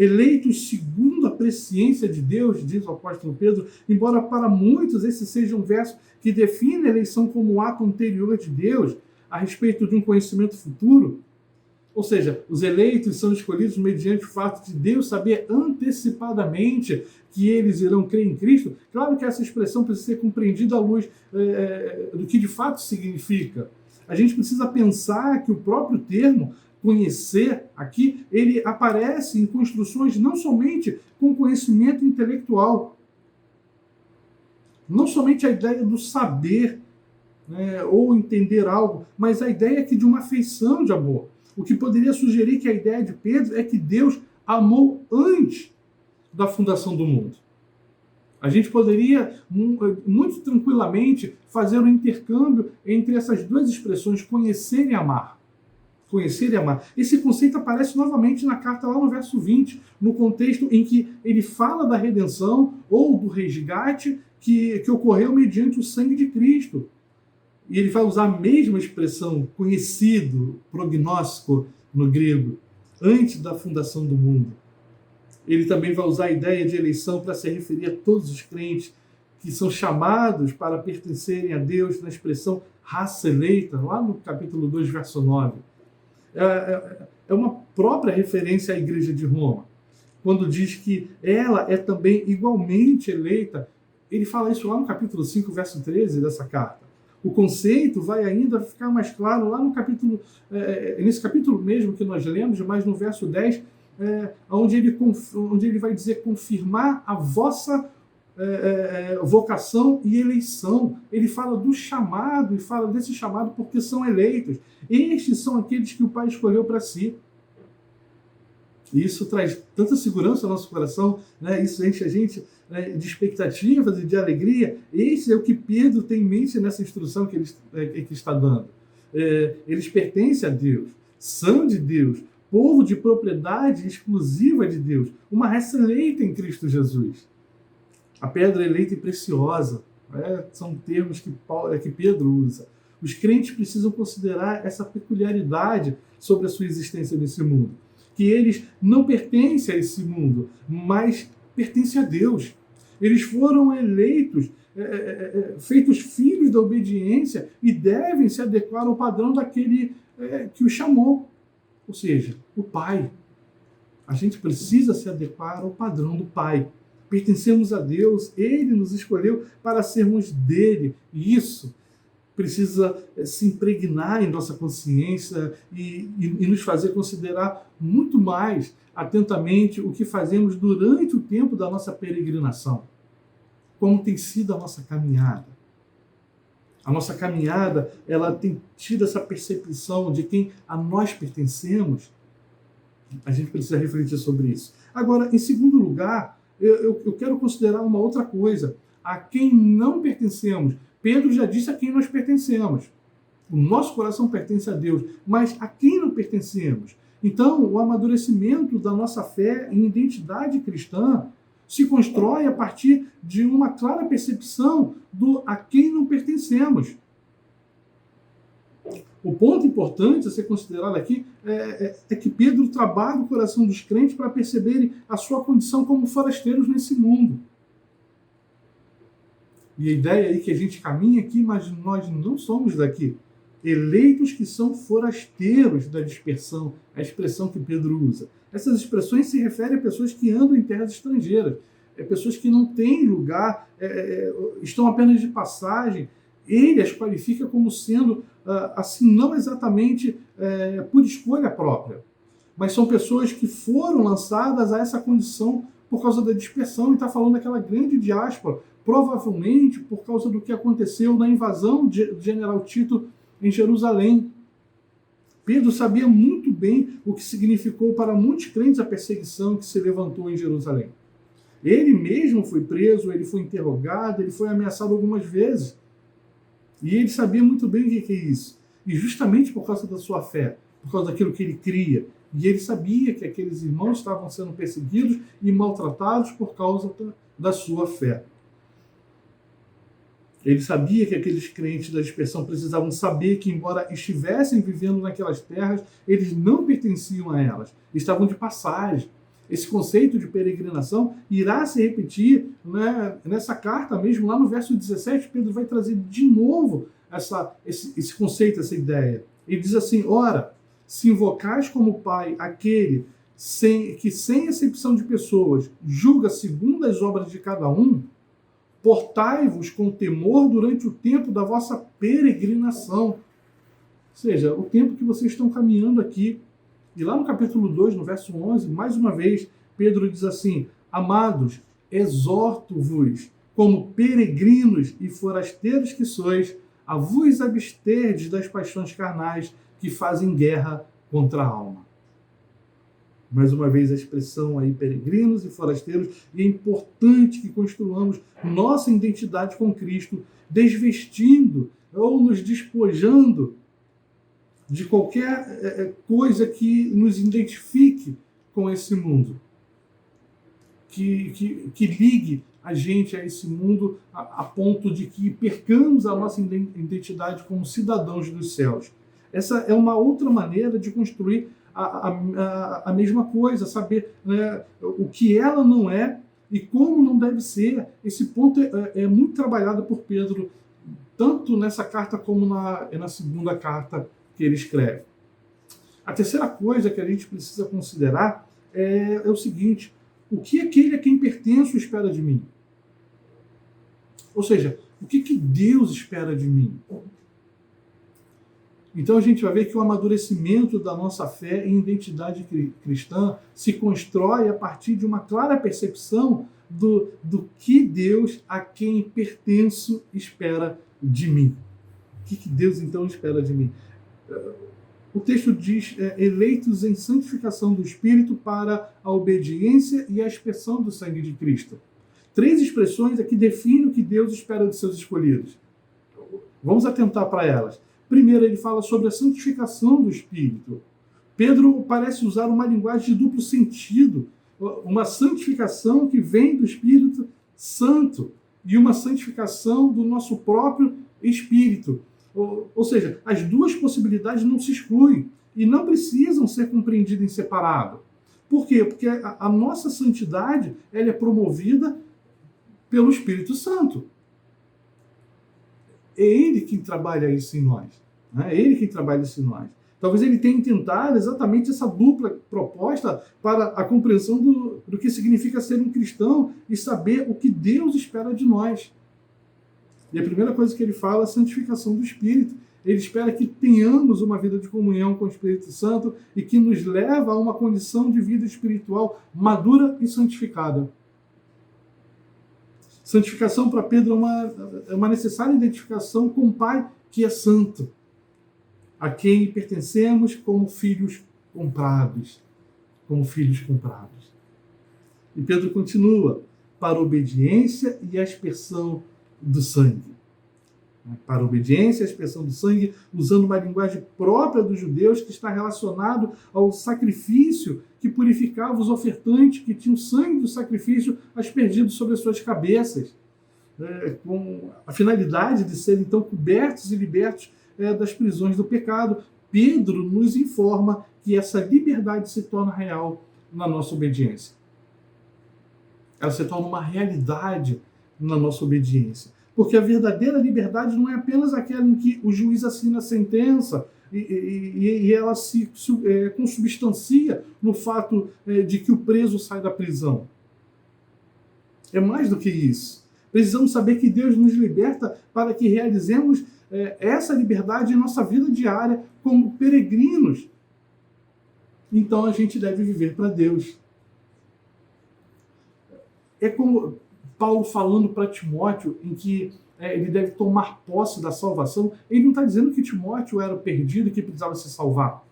[SPEAKER 6] eleitos segundo a presciência de Deus, diz o apóstolo Pedro, embora para muitos esse seja um verso que define a eleição como um ato anterior de Deus a respeito de um conhecimento futuro. Ou seja, os eleitos são escolhidos mediante o fato de Deus saber antecipadamente que eles irão crer em Cristo. Claro que essa expressão precisa ser compreendida à luz do que de fato significa. A gente precisa pensar que o próprio termo conhecer aqui, ele aparece em construções não somente com conhecimento intelectual, não somente a ideia do saber, né, ou entender algo, mas a ideia aqui de uma afeição de amor. O que poderia sugerir que a ideia de Pedro é que Deus amou antes da fundação do mundo. A gente poderia muito tranquilamente fazer um intercâmbio entre essas duas expressões, conhecer e amar. Conhecer e amar. Esse conceito aparece novamente na carta lá no verso 20, no contexto em que ele fala da redenção ou do resgate que ocorreu mediante o sangue de Cristo. E ele vai usar a mesma expressão, conhecido, prognóstico, no grego, antes da fundação do mundo. Ele também vai usar a ideia de eleição para se referir a todos os crentes que são chamados para pertencerem a Deus, na expressão raça eleita, lá no capítulo 2, verso 9. É uma própria referência à Igreja de Roma. Quando diz que ela é também igualmente eleita, ele fala isso lá no capítulo 5, verso 13 dessa carta. O conceito vai ainda ficar mais claro lá no capítulo, nesse capítulo mesmo que nós lemos, mas no verso 10, onde ele vai dizer confirmar a vossa vocação e eleição. Ele fala do chamado, e fala desse chamado porque são eleitos. Estes são aqueles que o Pai escolheu para si. E isso traz tanta segurança ao nosso coração, né? Isso enche a gente de expectativas e de alegria. Esse é o que Pedro tem em mente nessa instrução que ele está dando. Eles pertencem a Deus, são de Deus, povo de propriedade exclusiva de Deus, uma raça eleita em Cristo Jesus. A pedra eleita e preciosa, são termos que Pedro usa. Os crentes precisam considerar essa peculiaridade sobre a sua existência nesse mundo. Que eles não pertencem a esse mundo, mas pertencem a Deus. Eles foram eleitos, feitos filhos da obediência e devem se adequar ao padrão daquele que os chamou, ou seja, o Pai. A gente precisa se adequar ao padrão do Pai. Pertencemos a Deus, Ele nos escolheu para sermos dele. E isso precisa se impregnar em nossa consciência e nos fazer considerar muito mais atentamente o que fazemos durante o tempo da nossa peregrinação. Como tem sido a nossa caminhada. A nossa caminhada, ela tem tido essa percepção de quem a nós pertencemos. A gente precisa refletir sobre isso. Agora, em segundo lugar, eu quero considerar uma outra coisa. A quem não pertencemos. Pedro já disse a quem nós pertencemos. O nosso coração pertence a Deus, mas a quem não pertencemos? Então, o amadurecimento da nossa fé e identidade cristã se constrói a partir de uma clara percepção do a quem não pertencemos. O ponto importante a ser considerado aqui é que Pedro trabalha o coração dos crentes para perceberem a sua condição como forasteiros nesse mundo. E a ideia aí que a gente caminha aqui, mas nós não somos daqui. Eleitos que são forasteiros da dispersão, a expressão que Pedro usa. Essas expressões se referem a pessoas que andam em terras estrangeiras, pessoas que não têm lugar, estão apenas de passagem. Ele as qualifica como sendo, assim, não exatamente por escolha própria, mas são pessoas que foram lançadas a essa condição por causa da dispersão, e está falando daquela grande diáspora, provavelmente por causa do que aconteceu na invasão do general Tito em Jerusalém. Pedro sabia muito bem o que significou para muitos crentes a perseguição que se levantou em Jerusalém. Ele mesmo foi preso, ele foi interrogado, ele foi ameaçado algumas vezes. E ele sabia muito bem o que é isso. E justamente por causa da sua fé, por causa daquilo que ele cria. E ele sabia que aqueles irmãos estavam sendo perseguidos e maltratados por causa da sua fé. Ele sabia que aqueles crentes da dispersão precisavam saber que, embora estivessem vivendo naquelas terras, eles não pertenciam a elas. Estavam de passagem. Esse conceito de peregrinação irá se repetir, né, nessa carta mesmo, lá no verso 17, Pedro vai trazer de novo esse conceito, essa ideia. Ele diz assim: ora, se invocais como Pai aquele que sem exceção de pessoas julga segundo as obras de cada um, portai-vos com temor durante o tempo da vossa peregrinação. Ou seja, o tempo que vocês estão caminhando aqui. E lá no capítulo 2, no verso 11, mais uma vez, Pedro diz assim: amados, exorto-vos, como peregrinos e forasteiros que sois, a vos absterdes das paixões carnais que fazem guerra contra a alma. Mais uma vez a expressão aí, peregrinos e forasteiros, e é importante que construamos nossa identidade com Cristo, desvestindo ou nos despojando de qualquer coisa que nos identifique com esse mundo, que ligue a gente a esse mundo a ponto de que percamos a nossa identidade como cidadãos dos céus. Essa é uma outra maneira de construir a mesma coisa, saber, né, o que ela não é e como não deve ser. Esse ponto é muito trabalhado por Pedro, tanto nessa carta como na segunda carta que ele escreve. A terceira coisa que a gente precisa considerar é o seguinte: o que aquele a quem pertenço espera de mim? Ou seja, o que Deus espera de mim? Então a gente vai ver que o amadurecimento da nossa fé e identidade cristã se constrói a partir de uma clara percepção do que Deus a quem pertenço espera de mim. O que Deus então espera de mim? O texto diz: eleitos em santificação do Espírito para a obediência e a expressão do sangue de Cristo. 3 expressões aqui definem o que Deus espera de seus escolhidos. Vamos atentar para elas. Primeiro, ele fala sobre a santificação do Espírito. Pedro parece usar uma linguagem de duplo sentido, uma santificação que vem do Espírito Santo e uma santificação do nosso próprio Espírito. Ou seja, as duas possibilidades não se excluem e não precisam ser compreendidas em separado. Por quê? Porque a nossa santidade ela é promovida pelo Espírito Santo. É Ele quem trabalha isso em nós. Né? É Ele quem trabalha isso em nós. Talvez ele tenha tentado exatamente essa dupla proposta para a compreensão do que significa ser um cristão e saber o que Deus espera de nós. E a primeira coisa que ele fala é a santificação do Espírito. Ele espera que tenhamos uma vida de comunhão com o Espírito Santo e que nos leva a uma condição de vida espiritual madura e santificada. Santificação para Pedro é uma necessária identificação com o Pai que é santo, a quem pertencemos como filhos comprados. Como filhos comprados. E Pedro continua: para a obediência e a aspersão do sangue. Para a obediência e a expressão do sangue, usando uma linguagem própria dos judeus que está relacionado ao sacrifício que purificava os ofertantes, que tinham o sangue do sacrifício aspergido sobre as suas cabeças, com a finalidade de serem então cobertos e libertos das prisões do pecado. Pedro nos informa que essa liberdade se torna real na nossa obediência. Ela se torna uma realidade na nossa obediência. Porque a verdadeira liberdade não é apenas aquela em que o juiz assina a sentença e ela se consubstancia no fato de que o preso sai da prisão. É mais do que isso. Precisamos saber que Deus nos liberta para que realizemos essa liberdade em nossa vida diária como peregrinos. Então a gente deve viver para Deus. É como Paulo falando para Timóteo em que ele deve tomar posse da salvação. Ele não está dizendo que Timóteo era perdido e que precisava se salvar.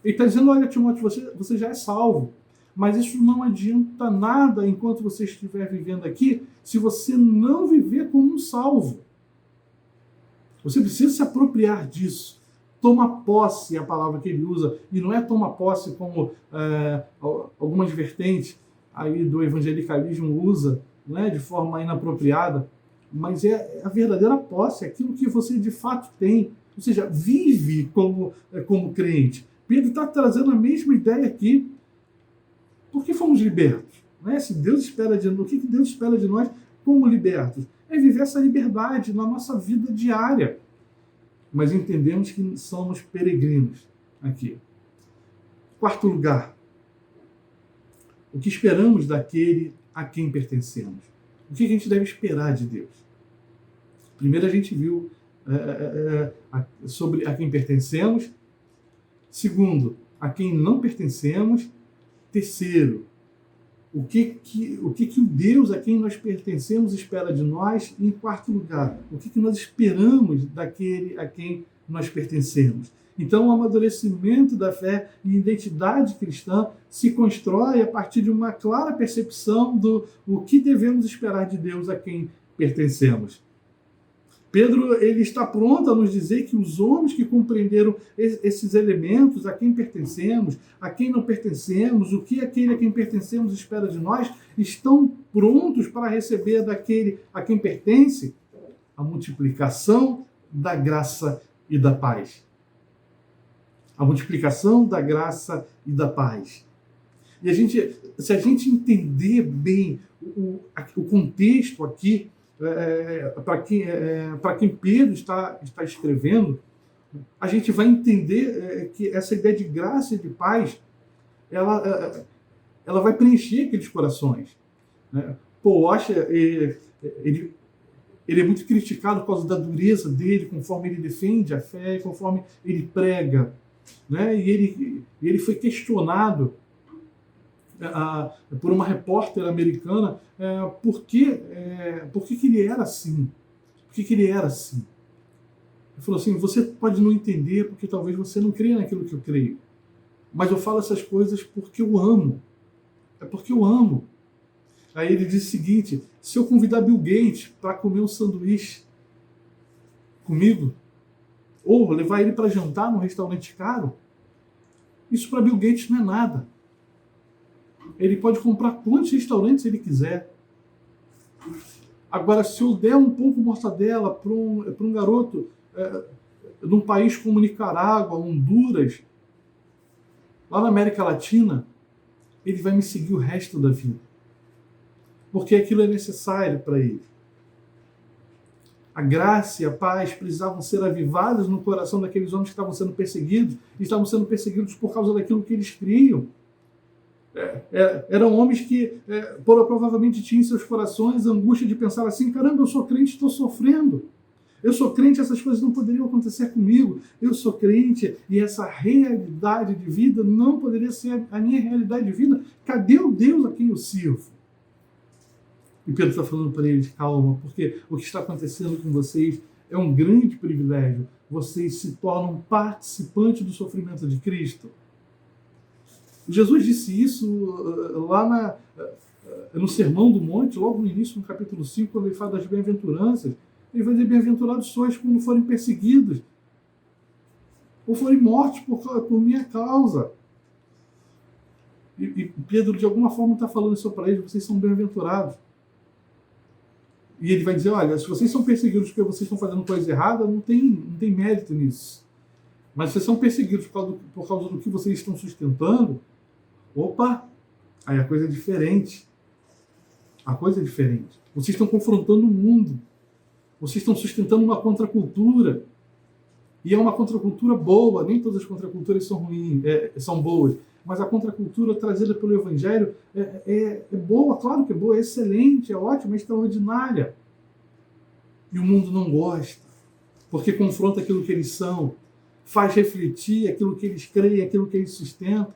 [SPEAKER 6] Ele está dizendo: olha, Timóteo, você já é salvo, mas isso não adianta nada enquanto você estiver vivendo aqui se você não viver como um salvo. Você precisa se apropriar disso. Toma posse é a palavra que ele usa, e não é toma posse como algumas vertentes aí do evangelicalismo usa, né, de forma inapropriada, mas é a verdadeira posse, é aquilo que você de fato tem, ou seja, vive como crente. Pedro está trazendo a mesma ideia aqui. Por que fomos libertos? Né? Se Deus espera de nós, o que Deus espera de nós como libertos? É viver essa liberdade na nossa vida diária. Mas entendemos que somos peregrinos aqui. Quarto lugar, o que esperamos daquele a quem pertencemos? O que a gente deve esperar de Deus? Primeiro a gente viu sobre a quem pertencemos. Segundo, a quem não pertencemos. Terceiro, o que o Deus a quem nós pertencemos espera de nós. E em quarto lugar, o que nós esperamos daquele a quem nós pertencemos. Então, o amadurecimento da fé e identidade cristã se constrói a partir de uma clara percepção do o que devemos esperar de Deus a quem pertencemos. Pedro ele está pronto a nos dizer que os homens que compreenderam esses elementos, a quem pertencemos, a quem não pertencemos, o que aquele a quem pertencemos espera de nós, estão prontos para receber daquele a quem pertence a multiplicação da graça e da paz. A multiplicação da graça e da paz. E se a gente entender bem o contexto aqui, para quem Pedro está escrevendo, a gente vai entender que essa ideia de graça e de paz, ela vai preencher aqueles corações. Né? Paul Washer, ele é muito criticado por causa da dureza dele, conforme ele defende a fé, conforme ele prega. Né? E ele foi questionado por uma repórter americana por que ele era assim. Por que ele era assim? Ele falou assim, você pode não entender porque talvez você não creia naquilo que eu creio. Mas eu falo essas coisas porque eu amo. É porque eu amo. Aí ele disse o seguinte, se eu convidar Bill Gates para comer um sanduíche comigo, ou levar ele para jantar num restaurante caro, isso para Bill Gates não é nada. Ele pode comprar quantos restaurantes ele quiser. Agora, se eu der um pão com mortadela para um garoto num país como Nicarágua, Honduras, lá na América Latina, ele vai me seguir o resto da vida. Porque aquilo é necessário para ele. A graça e a paz precisavam ser avivadas no coração daqueles homens que estavam sendo perseguidos, e estavam sendo perseguidos por causa daquilo que eles criam. Eram homens que provavelmente tinham em seus corações a angústia de pensar assim, caramba, eu sou crente, estou sofrendo. Eu sou crente, essas coisas não poderiam acontecer comigo. Eu sou crente e essa realidade de vida não poderia ser a minha realidade de vida. Cadê o Deus a quem eu sirvo? E Pedro está falando para eles, calma, porque o que está acontecendo com vocês é um grande privilégio. Vocês se tornam participantes do sofrimento de Cristo. Jesus disse isso lá no Sermão do Monte, logo no início, no capítulo 5, quando ele fala das bem-aventuranças. Ele vai dizer, bem-aventurados sois quando forem perseguidos, ou forem mortos por minha causa. E Pedro, de alguma forma, está falando isso para eles, vocês são bem-aventurados. E ele vai dizer, olha, se vocês são perseguidos porque vocês estão fazendo coisa errada, não tem mérito nisso. Mas se vocês são perseguidos por causa do que vocês estão sustentando, opa, aí a coisa é diferente. A coisa é diferente. Vocês estão confrontando o mundo. Vocês estão sustentando uma contracultura. E é uma contracultura boa. Nem todas as contraculturas são ruins, são boas. Mas a contracultura trazida pelo Evangelho é boa, claro que é boa, é excelente, é ótima, é extraordinária. E o mundo não gosta, porque confronta aquilo que eles são, faz refletir aquilo que eles creem, aquilo que eles sustentam.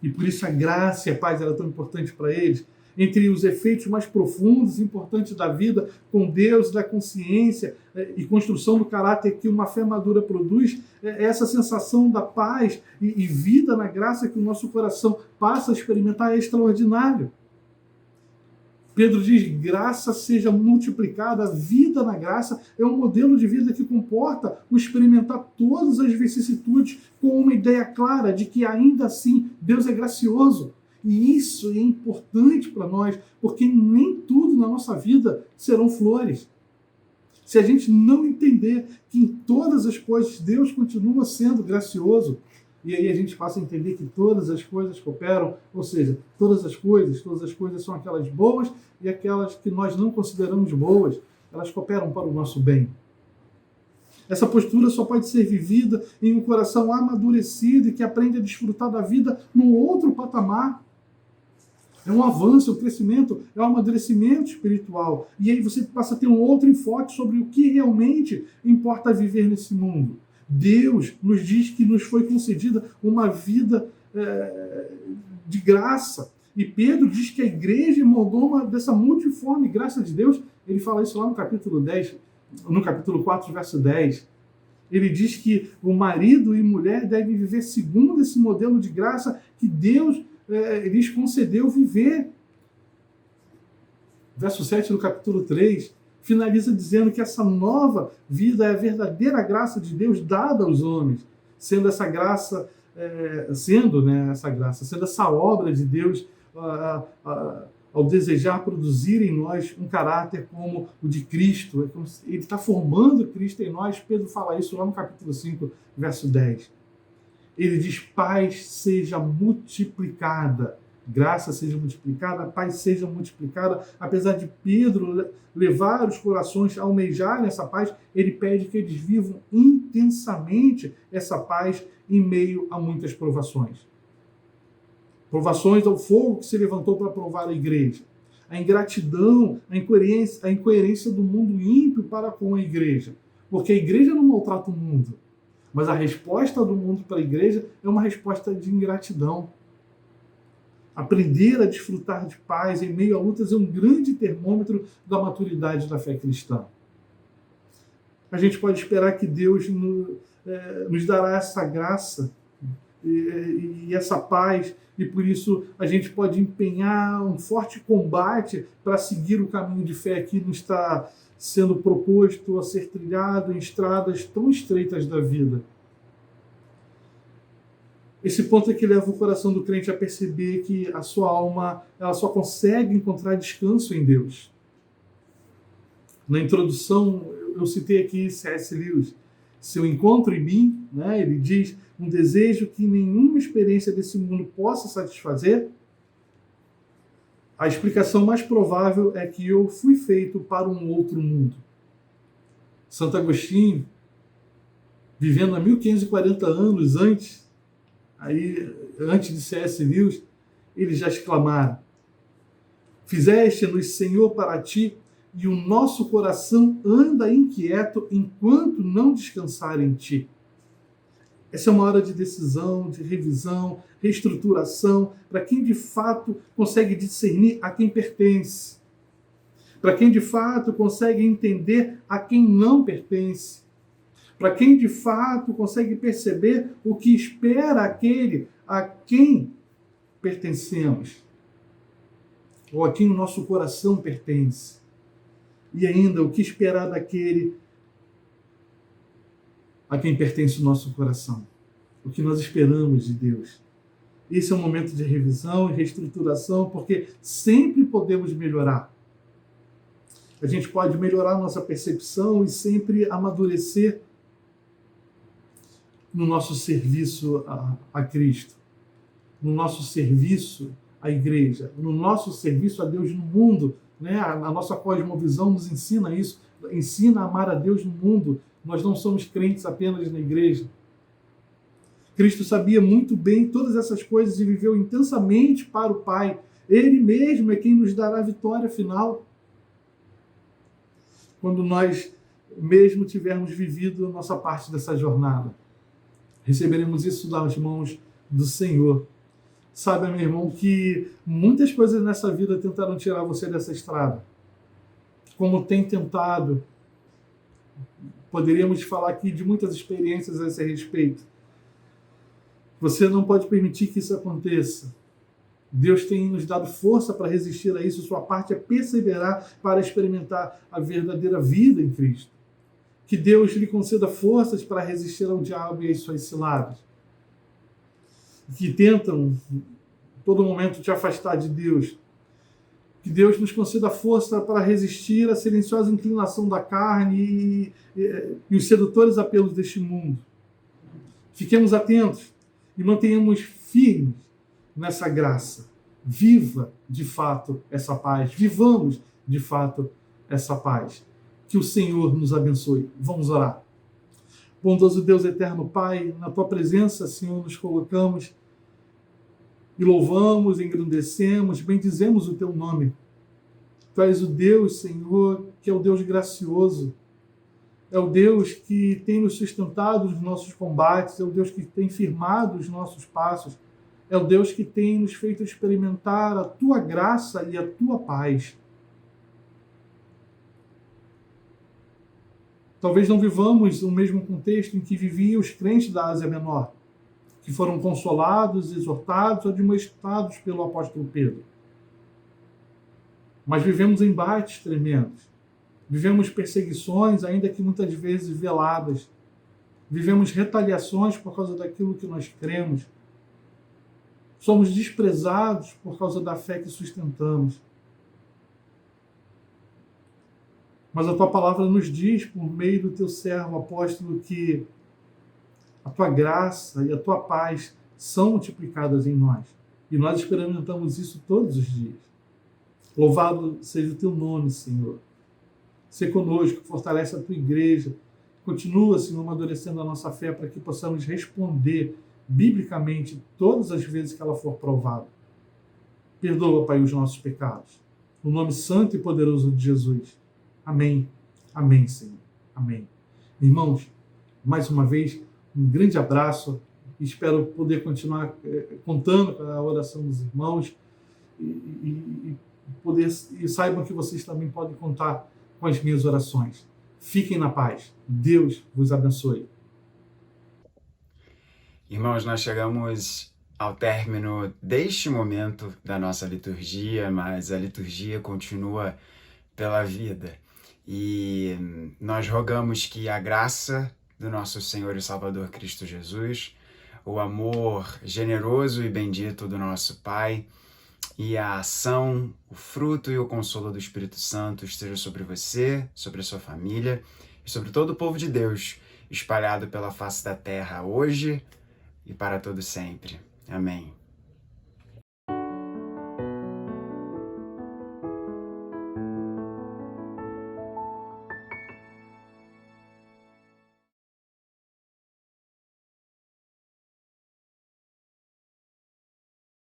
[SPEAKER 6] E por isso a graça e a paz era tão importante para eles. Entre os efeitos mais profundos e importantes da vida com Deus, da consciência e construção do caráter que uma fé madura produz, essa sensação da paz e vida na graça que o nosso coração passa a experimentar é extraordinário. Pedro diz, graça seja multiplicada, vida na graça é um modelo de vida que comporta o experimentar todas as vicissitudes com uma ideia clara de que ainda assim Deus é gracioso. E isso é importante para nós, porque nem tudo na nossa vida serão flores. Se a gente não entender que em todas as coisas Deus continua sendo gracioso, E aí a gente passa a entender que todas as coisas cooperam, ou seja, todas as coisas são aquelas boas e aquelas que nós não consideramos boas, elas cooperam para o nosso bem. Essa postura só pode ser vivida em um coração amadurecido e que aprende a desfrutar da vida num outro patamar. É um avanço, é um crescimento, é um amadurecimento espiritual. E aí você passa a ter um outro enfoque sobre o que realmente importa viver nesse mundo. Deus nos diz que nos foi concedida uma vida de graça. E Pedro diz que a igreja emoldou dessa multiforme graça de Deus. Ele fala isso lá no capítulo 10, no capítulo 4, verso 10. Ele diz que o marido e mulher devem viver segundo esse modelo de graça que Deus lhes concedeu viver. Verso 7 do capítulo 3 finaliza dizendo que essa nova vida é a verdadeira graça de Deus dada aos homens, sendo essa graça, sendo essa obra de Deus ao desejar produzir em nós um caráter como o de Cristo. Ele está formando Cristo em nós. Pedro fala isso lá no capítulo 5, verso 10. Ele diz: paz seja multiplicada, graça seja multiplicada, paz seja multiplicada. Apesar de Pedro levar os corações a almejarem essa paz, ele pede que eles vivam intensamente essa paz em meio a muitas provações. Provações ao fogo que se levantou para provar a igreja. A ingratidão, a incoerência do mundo ímpio para com a igreja. Porque a igreja não maltrata o mundo. Mas a resposta do mundo para a igreja é uma resposta de ingratidão. Aprender a desfrutar de paz em meio a lutas é um grande termômetro da maturidade da fé cristã. A gente pode esperar que Deus nos dará essa graça e essa paz, e por isso a gente pode empenhar um forte combate para seguir o caminho de fé que nos está sendo proposto a ser trilhado em estradas tão estreitas da vida. Esse ponto é que leva o coração do crente a perceber que a sua alma ela só consegue encontrar descanso em Deus. Na introdução, eu citei aqui C.S. Lewis. Seu encontro em mim, né, ele diz, um desejo que nenhuma experiência desse mundo possa satisfazer. A explicação mais provável é que eu fui feito para um outro mundo. Santo Agostinho, vivendo há 1540 anos antes de C.S. Lewis, ele já exclamaram: fizeste-nos, Senhor, para ti, e o nosso coração anda inquieto enquanto não descansar em ti. Essa é uma hora de decisão, de revisão, reestruturação, para quem de fato consegue discernir a quem pertence, para quem de fato consegue entender a quem não pertence, para quem de fato consegue perceber o que espera aquele a quem pertencemos, ou a quem o nosso coração pertence. E ainda, o que esperar daquele a quem pertence o nosso coração. O que nós esperamos de Deus. Esse é um momento de revisão e reestruturação, porque sempre podemos melhorar. A gente pode melhorar nossa percepção e sempre amadurecer no nosso serviço a Cristo, no nosso serviço à igreja, no nosso serviço a Deus no mundo. Né? A nossa cosmovisão nos ensina isso, ensina a amar a Deus no mundo. Nós não somos crentes apenas na igreja. Cristo sabia muito bem todas essas coisas e viveu intensamente para o Pai. Ele mesmo é quem nos dará a vitória final. Quando nós mesmo tivermos vivido a nossa parte dessa jornada. Receberemos isso das mãos do Senhor. Sabe, meu irmão, que muitas coisas nessa vida tentaram tirar você dessa estrada. Como tem tentado. Poderíamos falar aqui de muitas experiências a esse respeito. Você não pode permitir que isso aconteça. Deus tem nos dado força para resistir a isso. Sua parte é perseverar para experimentar a verdadeira vida em Cristo. Que Deus lhe conceda forças para resistir ao diabo e às suas ciladas. Que tentam, a todo momento, te afastar de Deus. Que Deus nos conceda força para resistir à silenciosa inclinação da carne e os sedutores apelos deste mundo. Fiquemos atentos e mantenhamos firmes nessa graça. Viva de fato essa paz, vivamos de fato essa paz. Que o Senhor nos abençoe. Vamos orar. Bondoso Deus eterno Pai, na tua presença, Senhor, nos colocamos e louvamos, engrandecemos, bendizemos o teu nome. Tu és o Deus, Senhor, que é o Deus gracioso. É o Deus que tem nos sustentado nos nossos combates, é o Deus que tem firmado os nossos passos, é o Deus que tem nos feito experimentar a tua graça e a tua paz. Talvez não vivamos o mesmo contexto em que viviam os crentes da Ásia Menor, que foram consolados, exortados, admoestados pelo apóstolo Pedro. Mas vivemos embates tremendos. Vivemos perseguições, ainda que muitas vezes veladas. Vivemos retaliações por causa daquilo que nós cremos. Somos desprezados por causa da fé que sustentamos. Mas a tua palavra nos diz, por meio do teu servo apóstolo, que a tua graça e a tua paz são multiplicadas em nós. E nós experimentamos isso todos os dias. Louvado seja o teu nome, Senhor. Sê conosco, fortalece a tua igreja. Continua, Senhor, amadurecendo a nossa fé para que possamos responder biblicamente todas as vezes que ela for provada. Perdoa, Pai, os nossos pecados. No nome santo e poderoso de Jesus. Amém. Amém, Senhor. Amém. Irmãos, mais uma vez, um grande abraço. Espero poder continuar contando com a oração dos irmãos e saibam que vocês também podem contar com as minhas orações. Fiquem na paz. Deus vos abençoe.
[SPEAKER 7] Irmãos, nós chegamos ao término deste momento da nossa liturgia, mas a liturgia continua pela vida. E nós rogamos que a graça do nosso Senhor e Salvador Cristo Jesus, o amor generoso e bendito do nosso Pai e a ação, o fruto e o consolo do Espírito Santo esteja sobre você, sobre a sua família e sobre todo o povo de Deus espalhado pela face da terra hoje e para todo sempre. Amém.